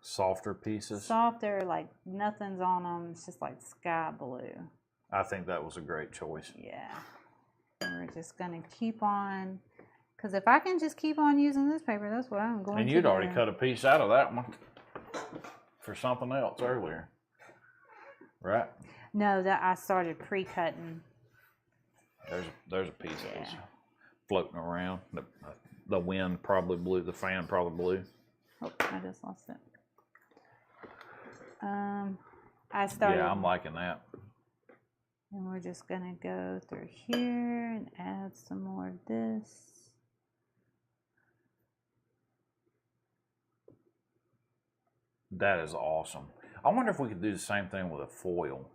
softer pieces. Softer, like nothing's on them. It's just like sky blue. I think that was a great choice. Yeah. And we're just going to keep on, because if I can just keep on using this paper, that's what I'm going to do. And you'd already cut a piece out of that one for something else earlier, right? No, that I started pre-cutting. There's a piece that was floating around. The wind probably blew, the fan probably blew. Oh, I just lost it. I started. Yeah, I'm liking that. And we're just going to go through here and add some more of this. That is awesome. I wonder if we could do the same thing with a foil.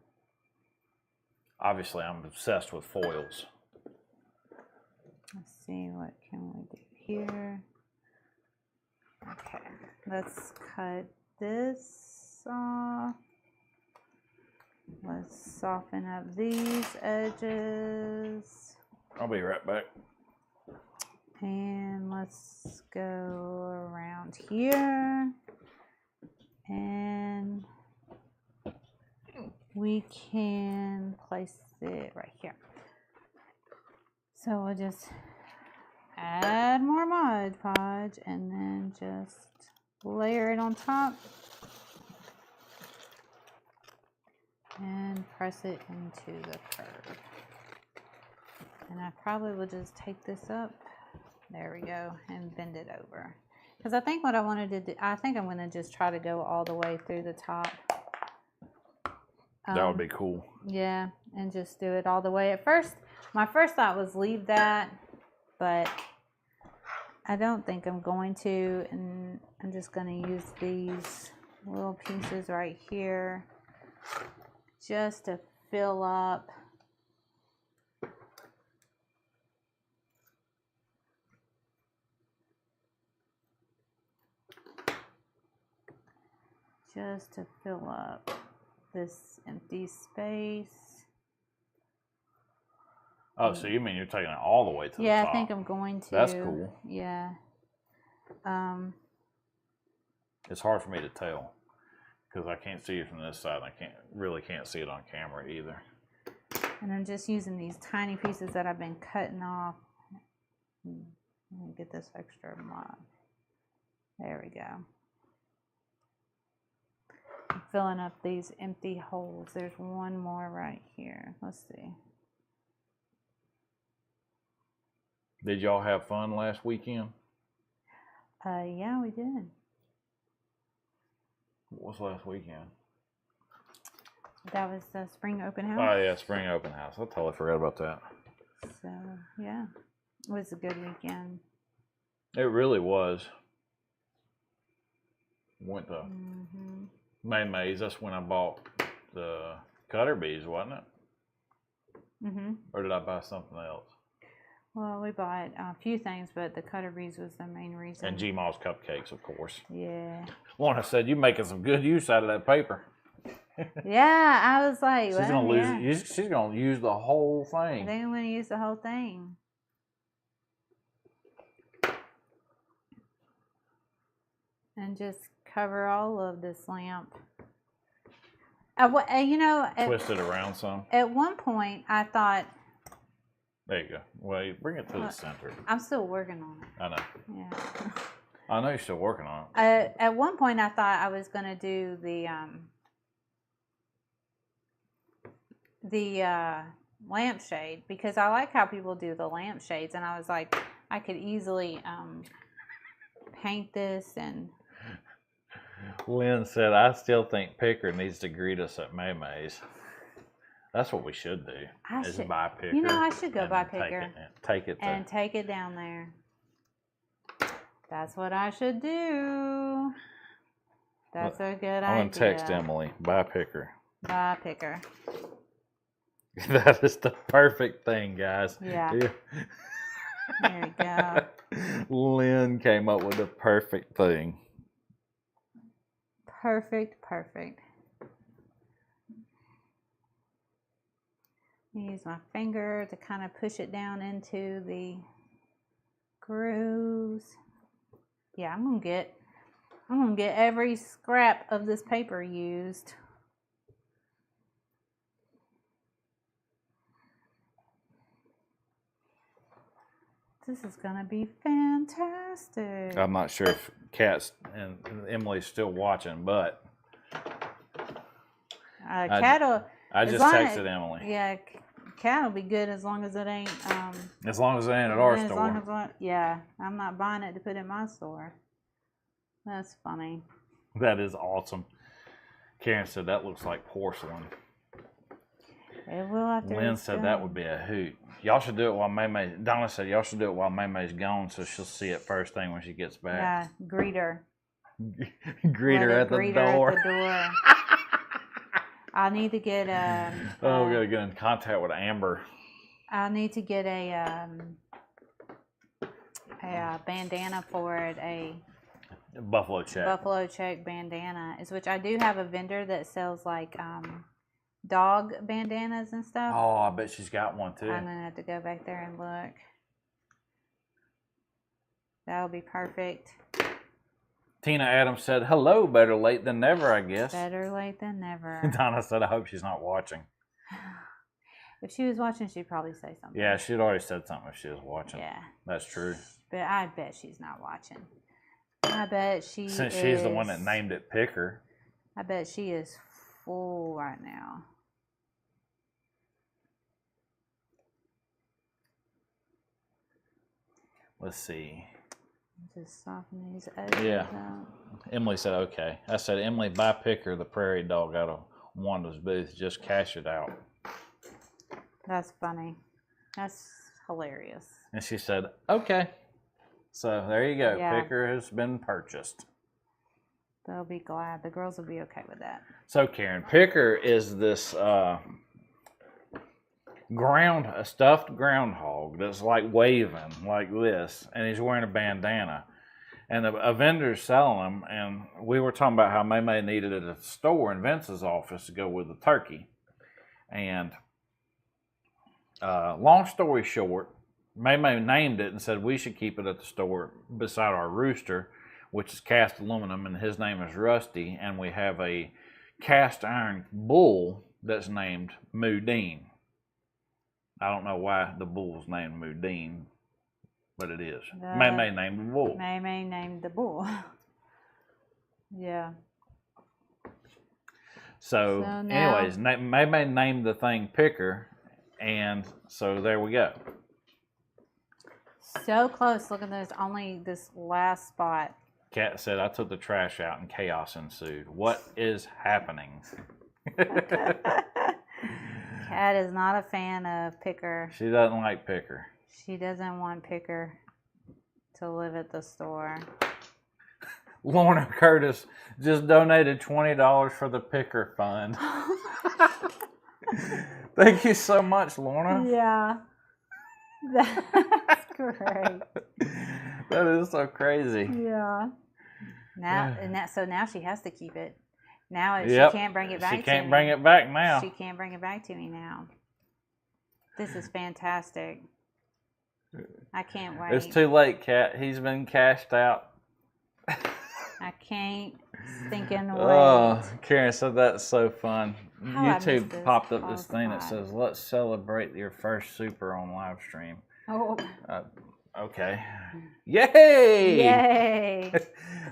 Obviously, I'm obsessed with foils. Let's see, what can we do here? Okay, let's cut this off. Let's soften up these edges. I'll be right back. And let's go around here. And we can place it right here. So we'll just add more Mod Podge and then just layer it on top and press it into the curve. And I probably will just take this up, there we go, and bend it over. Because I think what I wanted to do, I think I'm going to just try to go all the way through the top. That would be cool. Yeah, and just do it all the way. At first, my first thought was leave that, but I don't think I'm going to, and I'm just going to use these little pieces right here just to fill up this empty space. Oh, so you mean you're taking it all the way to the top? Yeah, I think I'm going to. That's cool. Yeah. It's hard for me to tell because I can't see it from this side. I can't see it on camera either. And I'm just using these tiny pieces that I've been cutting off. Let me get this extra mod. There we go. I'm filling up these empty holes. There's one more right here. Let's see. Did y'all have fun last weekend? Yeah, we did. What was last weekend? That was the spring open house. Oh yeah, spring open house. I totally forgot about that. So yeah, it was a good weekend. It really was. Went to May's. That's when I bought the cutter bees, wasn't it? Or did I buy something else? Well, we bought a few things, but the cutter bees was the main reason. And G-Mall's cupcakes, of course. Yeah. Lorna said, "You making some good use out of that paper." Yeah, I was like, she's gonna lose. She's gonna use the whole thing. I think I'm gonna use the whole thing. And just cover all of this lamp. You know, twist it around some. At one point, I thought. There you go. Well, you bring it to the center. I'm still working on it. I know. Yeah. I know you're still working on it. At one point, I thought I was gonna do the lampshade because I like how people do the lampshades, and I was like, I could easily paint this. And Lynn said, "I still think Picker needs to greet us at May's." That's what we should do. Buy Picker. You know, I should go buy Picker. Take it down there. That's what I should do. That's a good idea. I'm gonna text Emily. Buy Picker. Buy Picker. That is the perfect thing, guys. Yeah. There you go. Lynn came up with the perfect thing. Perfect. Use my finger to kind of push it down into the grooves. Yeah, I'm gonna get every scrap of this paper used. This is gonna be fantastic. I'm not sure if Kat's and Emily's still watching, but Cat. I just texted Emily. Yeah, Cat will be good as long as it ain't. As long as it ain't at our store. Yeah, I'm not buying it to put in my store. That's funny. That is awesome. Karen said that looks like porcelain. It will after Lynn said that would be a hoot. Y'all should do it while May. Donna said y'all should do it while May's gone, so she'll see it first thing when she gets back. Yeah, greet her. Greet her at the door. I'll need to get we gotta get in contact with Amber. I'll need to get a bandana for it. A buffalo check bandana is which I do have a vendor that sells like dog bandanas and stuff. Oh, I bet she's got one too. I'm gonna have to go back there and look. That'll be perfect. Tina Adams said, hello, better late than never, I guess. Better late than never. Donna said, I hope she's not watching. If she was watching, she'd probably say something. Yeah, she'd already said something if she was watching. Yeah. That's true. But I bet she's not watching. I bet she Since she's the one that named it Picker. I bet she is full right now. Let's see. Just soften these edges Yeah. out. Emily said, okay. I said, Emily, buy Picker, the prairie dog, out of Wanda's booth. Just cash it out. That's funny. That's hilarious. And she said, okay. So there you go. Yeah. Picker has been purchased. They'll be glad. The girls will be okay with that. So Karen, Picker is this a stuffed groundhog that's like waving like this, and he's wearing a bandana. And a vendor's selling them, and we were talking about how May needed it at the store in Vince's office to go with the turkey. And long story short, May named it and said we should keep it at the store beside our rooster, which is cast aluminum, and his name is Rusty, and we have a cast iron bull that's named Moodine. I don't know why the bull's named Moodine, but it is. May named the bull. May named the bull. Yeah. So now, anyways, May named the thing Picker, and so there we go. So close. Look at this. Only this last spot. Kat said, I took the trash out and chaos ensued. What is happening? Kat is not a fan of Picker. She doesn't like Picker. She doesn't want Picker to live at the store. Lorna Curtis just donated $20 for the Picker Fund. Thank you so much, Lorna. Yeah. That's great. That is so crazy. Yeah. So now she has to keep it. Now she can't bring it back to me. She can't bring it back now. She can't bring it back to me now. This is fantastic. I can't wait. It's too late, Kat. He's been cashed out. I can't stinking wait. Oh, Karen said that's so fun. How I missed YouTube this. popped up Pause this the thing that pod. says, let's celebrate your first super on live stream. Oh. Okay. Yay! Yay.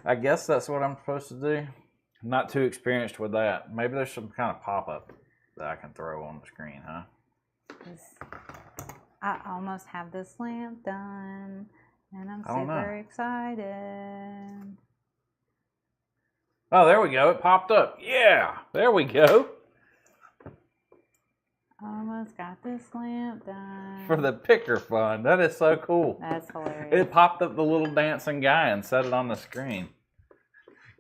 I guess that's what I'm supposed to do. I'm not too experienced with that. Maybe there's some kind of pop-up that I can throw on the screen, huh? I almost have this lamp done, and I'm I don't know. super excited. Oh, there we go. It popped up. Yeah, there we go. Almost got this lamp done. For the Picker Fund. That is so cool. That's hilarious. It popped up the little dancing guy and set it on the screen.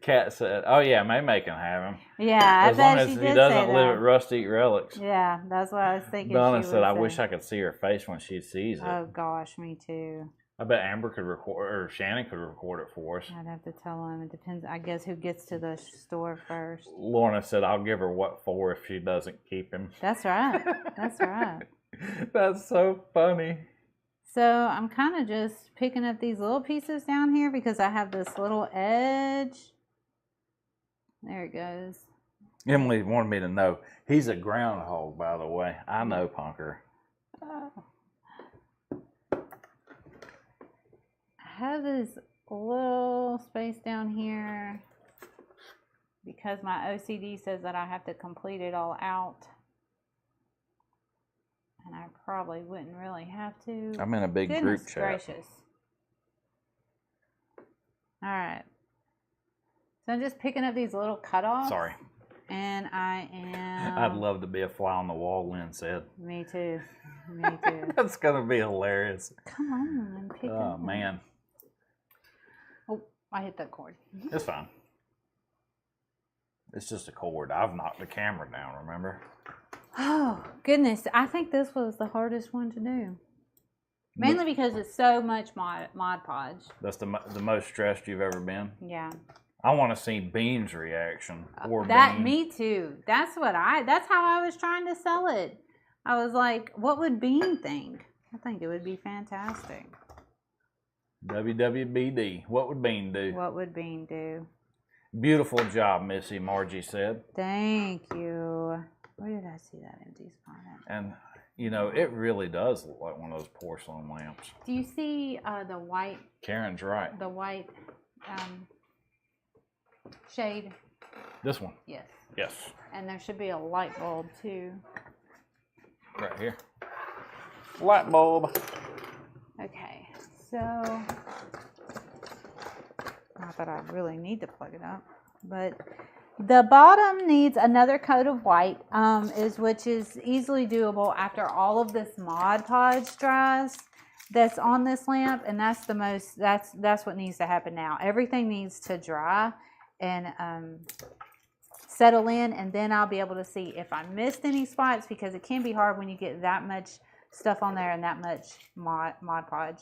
Kat said, oh yeah, May can have him. Yeah, as long as he doesn't live at Rusty Relics. Yeah, that's what I was thinking. Donna said, I wish I could see her face when she sees it. Oh gosh, me too. I bet Amber could record, or Shannon could record it for us. I'd have to tell him. It depends, I guess, who gets to the store first. Lorna said, I'll give her what for if she doesn't keep him. That's right. That's right. That's so funny. So I'm kind of just picking up these little pieces down here because I have this little edge. There it goes. Emily wanted me to know. He's a groundhog, by the way. I know, Punker. I have this little space down here because my OCD says that I have to complete it all out. And I probably wouldn't really have to. I'm in a big group chat. Gracious. All right. So I'm just picking up these little cutoffs. Sorry. And I am... I'd love to be a fly on the wall, Lynn said. Me too. Me too. That's going to be hilarious. Come on, I'm picking Oh, up. man. Oh, I hit that cord. It's fine. It's just a cord. I've knocked the camera down, remember? Oh, goodness. I think this was the hardest one to do. Mainly because it's so much Mod Podge. That's the most stressed you've ever been? Yeah. I want to see Bean's reaction. Or That, Bean. me too. That's how I was trying to sell it. I was like, what would Bean think? I think it would be fantastic. WWBD. What would Bean do? What would Bean do? Beautiful job, Missy, Margie said. Thank you. Where did I see that empty spot at? And, you know, it really does look like one of those porcelain lamps. Do you see the white? Karen's right. The white shade? This one? Yes. Yes. And there should be a light bulb too. Right here. Light bulb. Okay, so not that I really need to plug it up, but the bottom needs another coat of white, which is easily doable after all of this Mod Podge dries that's on this lamp, and that's what needs to happen now. Everything needs to dry and settle in, and then I'll be able to see if I missed any spots, because it can be hard when you get that much stuff on there and that much Mod Podge.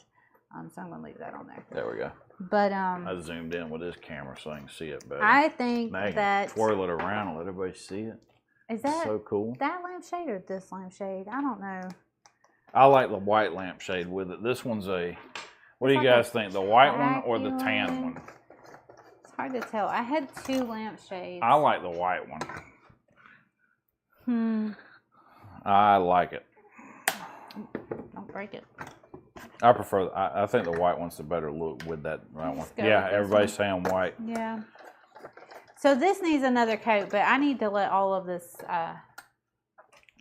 So I'm going to leave that on there. There we go. But I zoomed in with this camera so I can see it better. I think now that twirl it around and let everybody see it. Is that so cool? That lampshade or this lampshade? I don't know. I like the white lampshade with it. This one's what do you guys think? The white one or the tan one? It's hard to tell. I had two lampshades. I like the white one. I like it. Don't break it. I prefer. I think the white one's the better look with that one. Yeah, everybody's saying white. Yeah. So this needs another coat, but I need to let all of this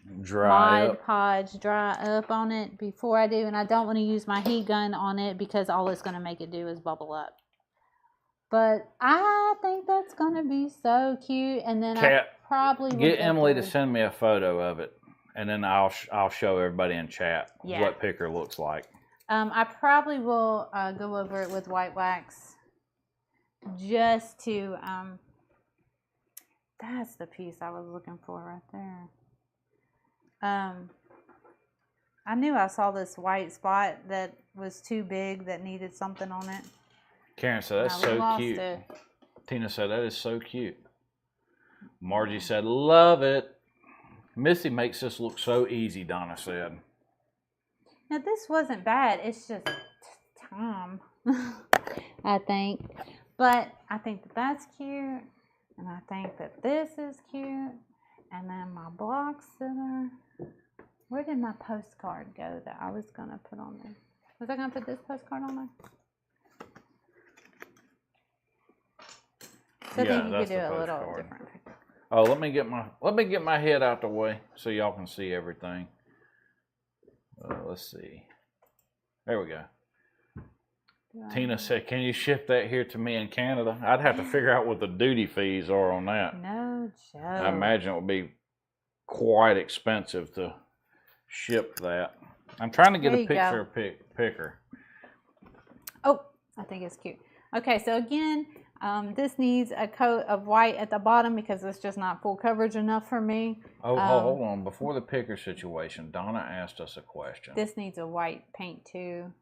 Mod Podge dry up on it before I do, and I don't want to use my heat gun on it because all it's going to make it do is bubble up. But I think that's going to be so cute, and then I probably get Emily to send me a photo of it, and then I'll show everybody in chat what picker looks like. I probably will go over it with white wax just to, that's the piece I was looking for right there. I knew I saw this white spot that was too big that needed something on it. Karen said, that's so cute. Tina said, that is so cute. Margie said, love it. Missy makes this look so easy, Donna said. Now, this wasn't bad. It's just time, I think. But I think that that's cute. And I think that this is cute. And then my block center. Where did my postcard go that I was going to put on there? Was I going to put this postcard on there? So I think you could do a little different picture. Oh, let me get my head out the way so y'all can see everything. Let's see. There we go. Tina said, can you ship that here to me in Canada? I'd have to figure out what the duty fees are on that. No joke. I imagine it would be quite expensive to ship that. I'm trying to get a picture of picker. Oh, I think it's cute. Okay, so again, this needs a coat of white at the bottom because it's just not full coverage enough for me. Hold on. Before the picker situation, Donna asked us a question. This needs a white paint too.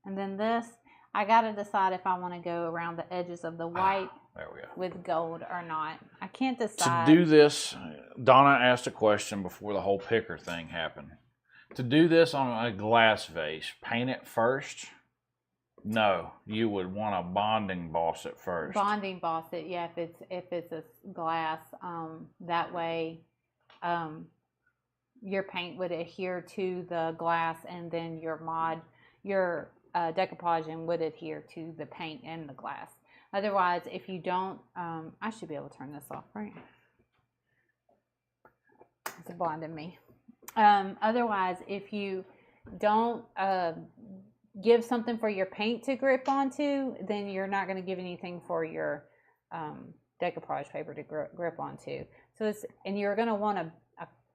And then this, I got to decide if I want to go around the edges of the white there we go. with gold or not. I can't decide. To do this, Donna asked a question before the whole picker thing happened. To do this on a glass vase, paint it first? No, you would want to bonding boss it first. Bonding boss it, yeah. If it's a glass, that way, your paint would adhere to the glass, and then your decoupage would adhere to the paint and the glass. Otherwise, if you don't, I should be able to turn this off, right? It's blinding me. Otherwise, if you don't give something for your paint to grip onto, then you're not going to give anything for your decoupage paper to grip onto. So and you're going to want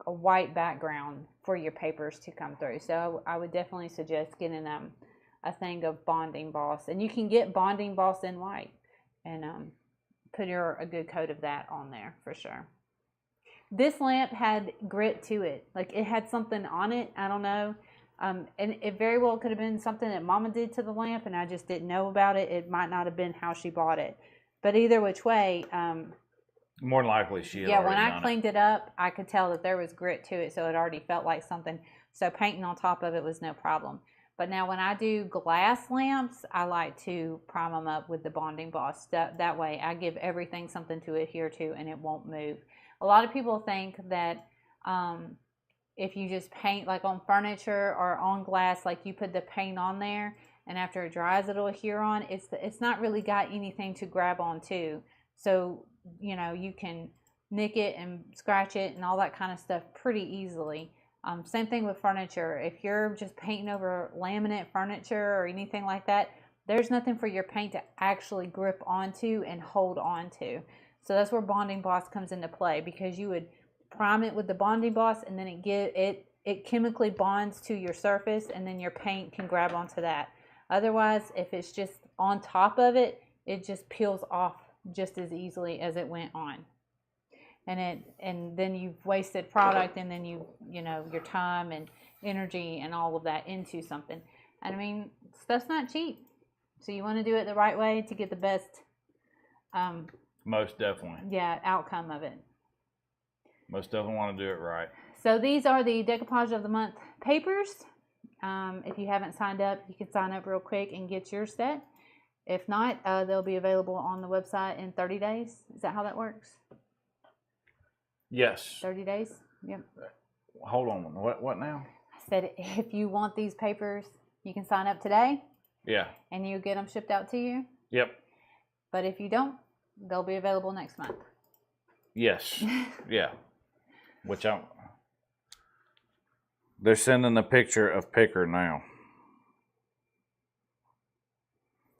a white background for your papers to come through. So I would definitely suggest getting a thing of bonding boss, and you can get bonding boss in white, and put a good coat of that on there for sure. This lamp had grit to it, like it had something on it. I don't know. And it very well could have been something that Mama did to the lamp, and I just didn't know about it. It might not have been how she bought it, but either which way, more than likely she had. Yeah, when I cleaned it up, I could tell that there was grit to it, so it already felt like something. So painting on top of it was no problem. But now when I do glass lamps, I like to prime them up with the bonding boss. That way I give everything something to adhere to and it won't move. A lot of people think that if you just paint like on furniture or on glass, like you put the paint on there and after it dries it'll adhere on, it's not really got anything to grab onto. So, you know, you can nick it and scratch it and all that kind of stuff pretty easily. Same thing with furniture. If you're just painting over laminate furniture or anything like that, there's nothing for your paint to actually grip onto and hold onto. So that's where bonding boss comes into play, because you would prime it with the bonding boss and then it chemically bonds to your surface and then your paint can grab onto that. Otherwise, if it's just on top of it, it just peels off just as easily as it went on. And then you've wasted product, and then you know, your time and energy and all of that into something. And I mean, stuff's not cheap. So you want to do it the right way to get the best most definitely. Yeah, outcome of it. Most definitely want to do it right. So these are the Decoupage of the Month papers. If you haven't signed up, you can sign up real quick and get your set. If not, they'll be available on the website in 30 days. Is that how that works? Yes. 30 days? Yep. Hold on. What now? I said if you want these papers, you can sign up today. Yeah. And you get them shipped out to you. Yep. But if you don't, they'll be available next month. Yes. Yeah. Which they're sending a picture of picker now.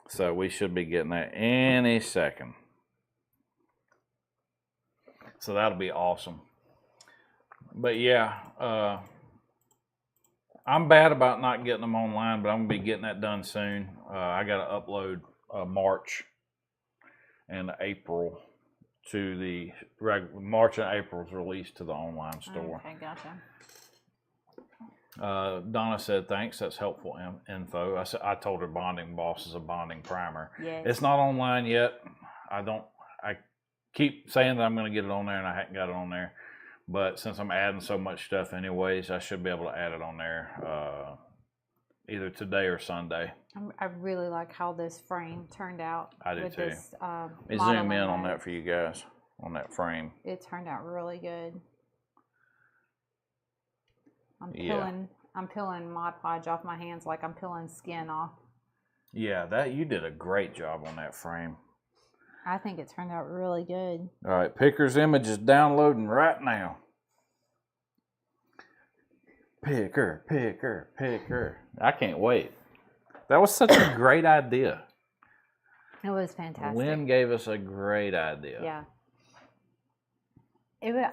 So we should be getting that any second. So that'll be awesome. But yeah, I'm bad about not getting them online, but I'm going to be getting that done soon. I got to upload March and April to the March and April's release to the online store. Okay, gotcha. Donna said, thanks, that's helpful info. I told her bonding boss is a bonding primer. Yes. It's not online yet. I keep saying that I'm going to get it on there, and I haven't got it on there. But since I'm adding so much stuff anyways, I should be able to add it on there either today or Sunday. I really like how this frame turned out. I do with too. This, Let me zoom in on that for you guys, on that frame. It turned out really good. I'm peeling Mod Podge off my hands like I'm peeling skin off. Yeah, you did a great job on that frame. I think it turned out really good. All right, Picker's image is downloading right now. Picker, picker, picker. I can't wait. That was such a great idea. It was fantastic. Lynn gave us a great idea. Yeah.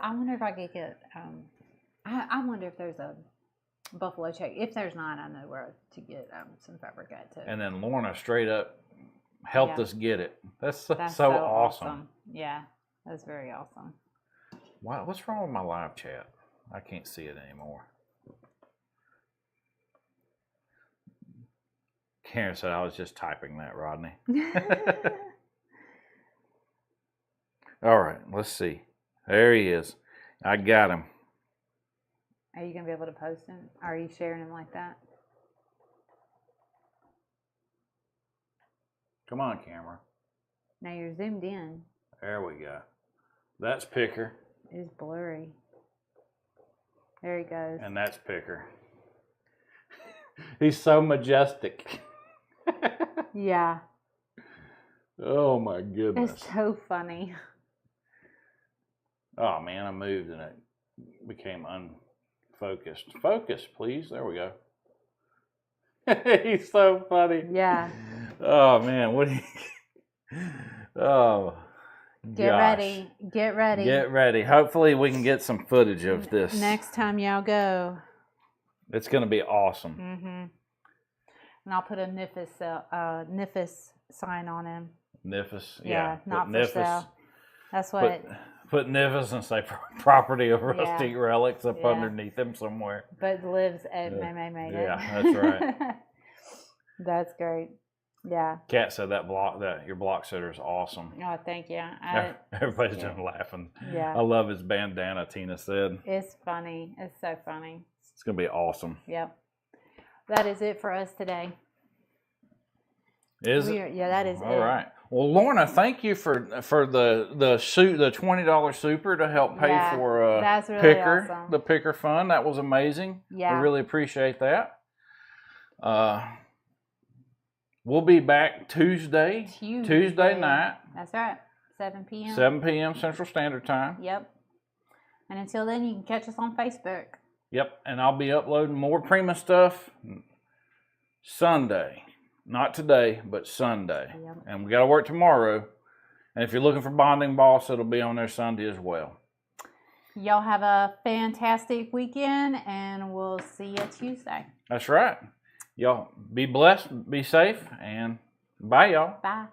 I wonder if I could get, I wonder if there's a buffalo check. If there's not, I know where to get some fabric at too. And then Lorna straight up helped us get it. That's so awesome. Yeah, that's very awesome. Wow, what's wrong with my live chat? I can't see it anymore. Karen said I was just typing that, Rodney. All right, let's see. There he is. I got him. Are you going to be able to post him? Are you sharing him like that? Come on, camera. Now you're zoomed in. There we go. That's Picker. It's blurry. There he goes. And that's Picker. He's so majestic. Yeah. Oh my goodness. It's so funny. Oh man, I moved and it became unfocused. Focus, please. There we go. He's so funny. Yeah. Oh man, what do you... Oh, Get ready. Get ready. Get ready. Hopefully we can get some footage of this. Next time y'all go. It's going to be awesome. Mm-hmm. And I'll put a NIFIS sign on him. NIFIS? Yeah, not for NIFIS. sale. That's what... Put NIFIS and say property of rustic relics up underneath him somewhere. But lives at Yeah, that's right. That's great. Yeah. Kat said that your block setter is awesome. Oh, thank you. Everybody's just laughing. Yeah. I love his bandana, Tina said. It's funny. It's so funny. It's going to be awesome. Yep. that is it for us today. Is it? Yeah, that is All right. Well, Lorna, thank you for the $20 super to help pay for that's really picker, awesome. the picker fund. That was amazing. Yeah. We really appreciate that. We'll be back Tuesday night. That's right. 7 p.m. 7 p.m. Central Standard Time. Yep. And until then, you can catch us on Facebook. Yep. And I'll be uploading more Prima stuff Sunday. Not today, but Sunday. Yep. And we got to work tomorrow. And if you're looking for Bonding Boss, it'll be on there Sunday as well. Y'all have a fantastic weekend, and we'll see you Tuesday. That's right. Y'all be blessed, be safe, and bye, y'all. Bye.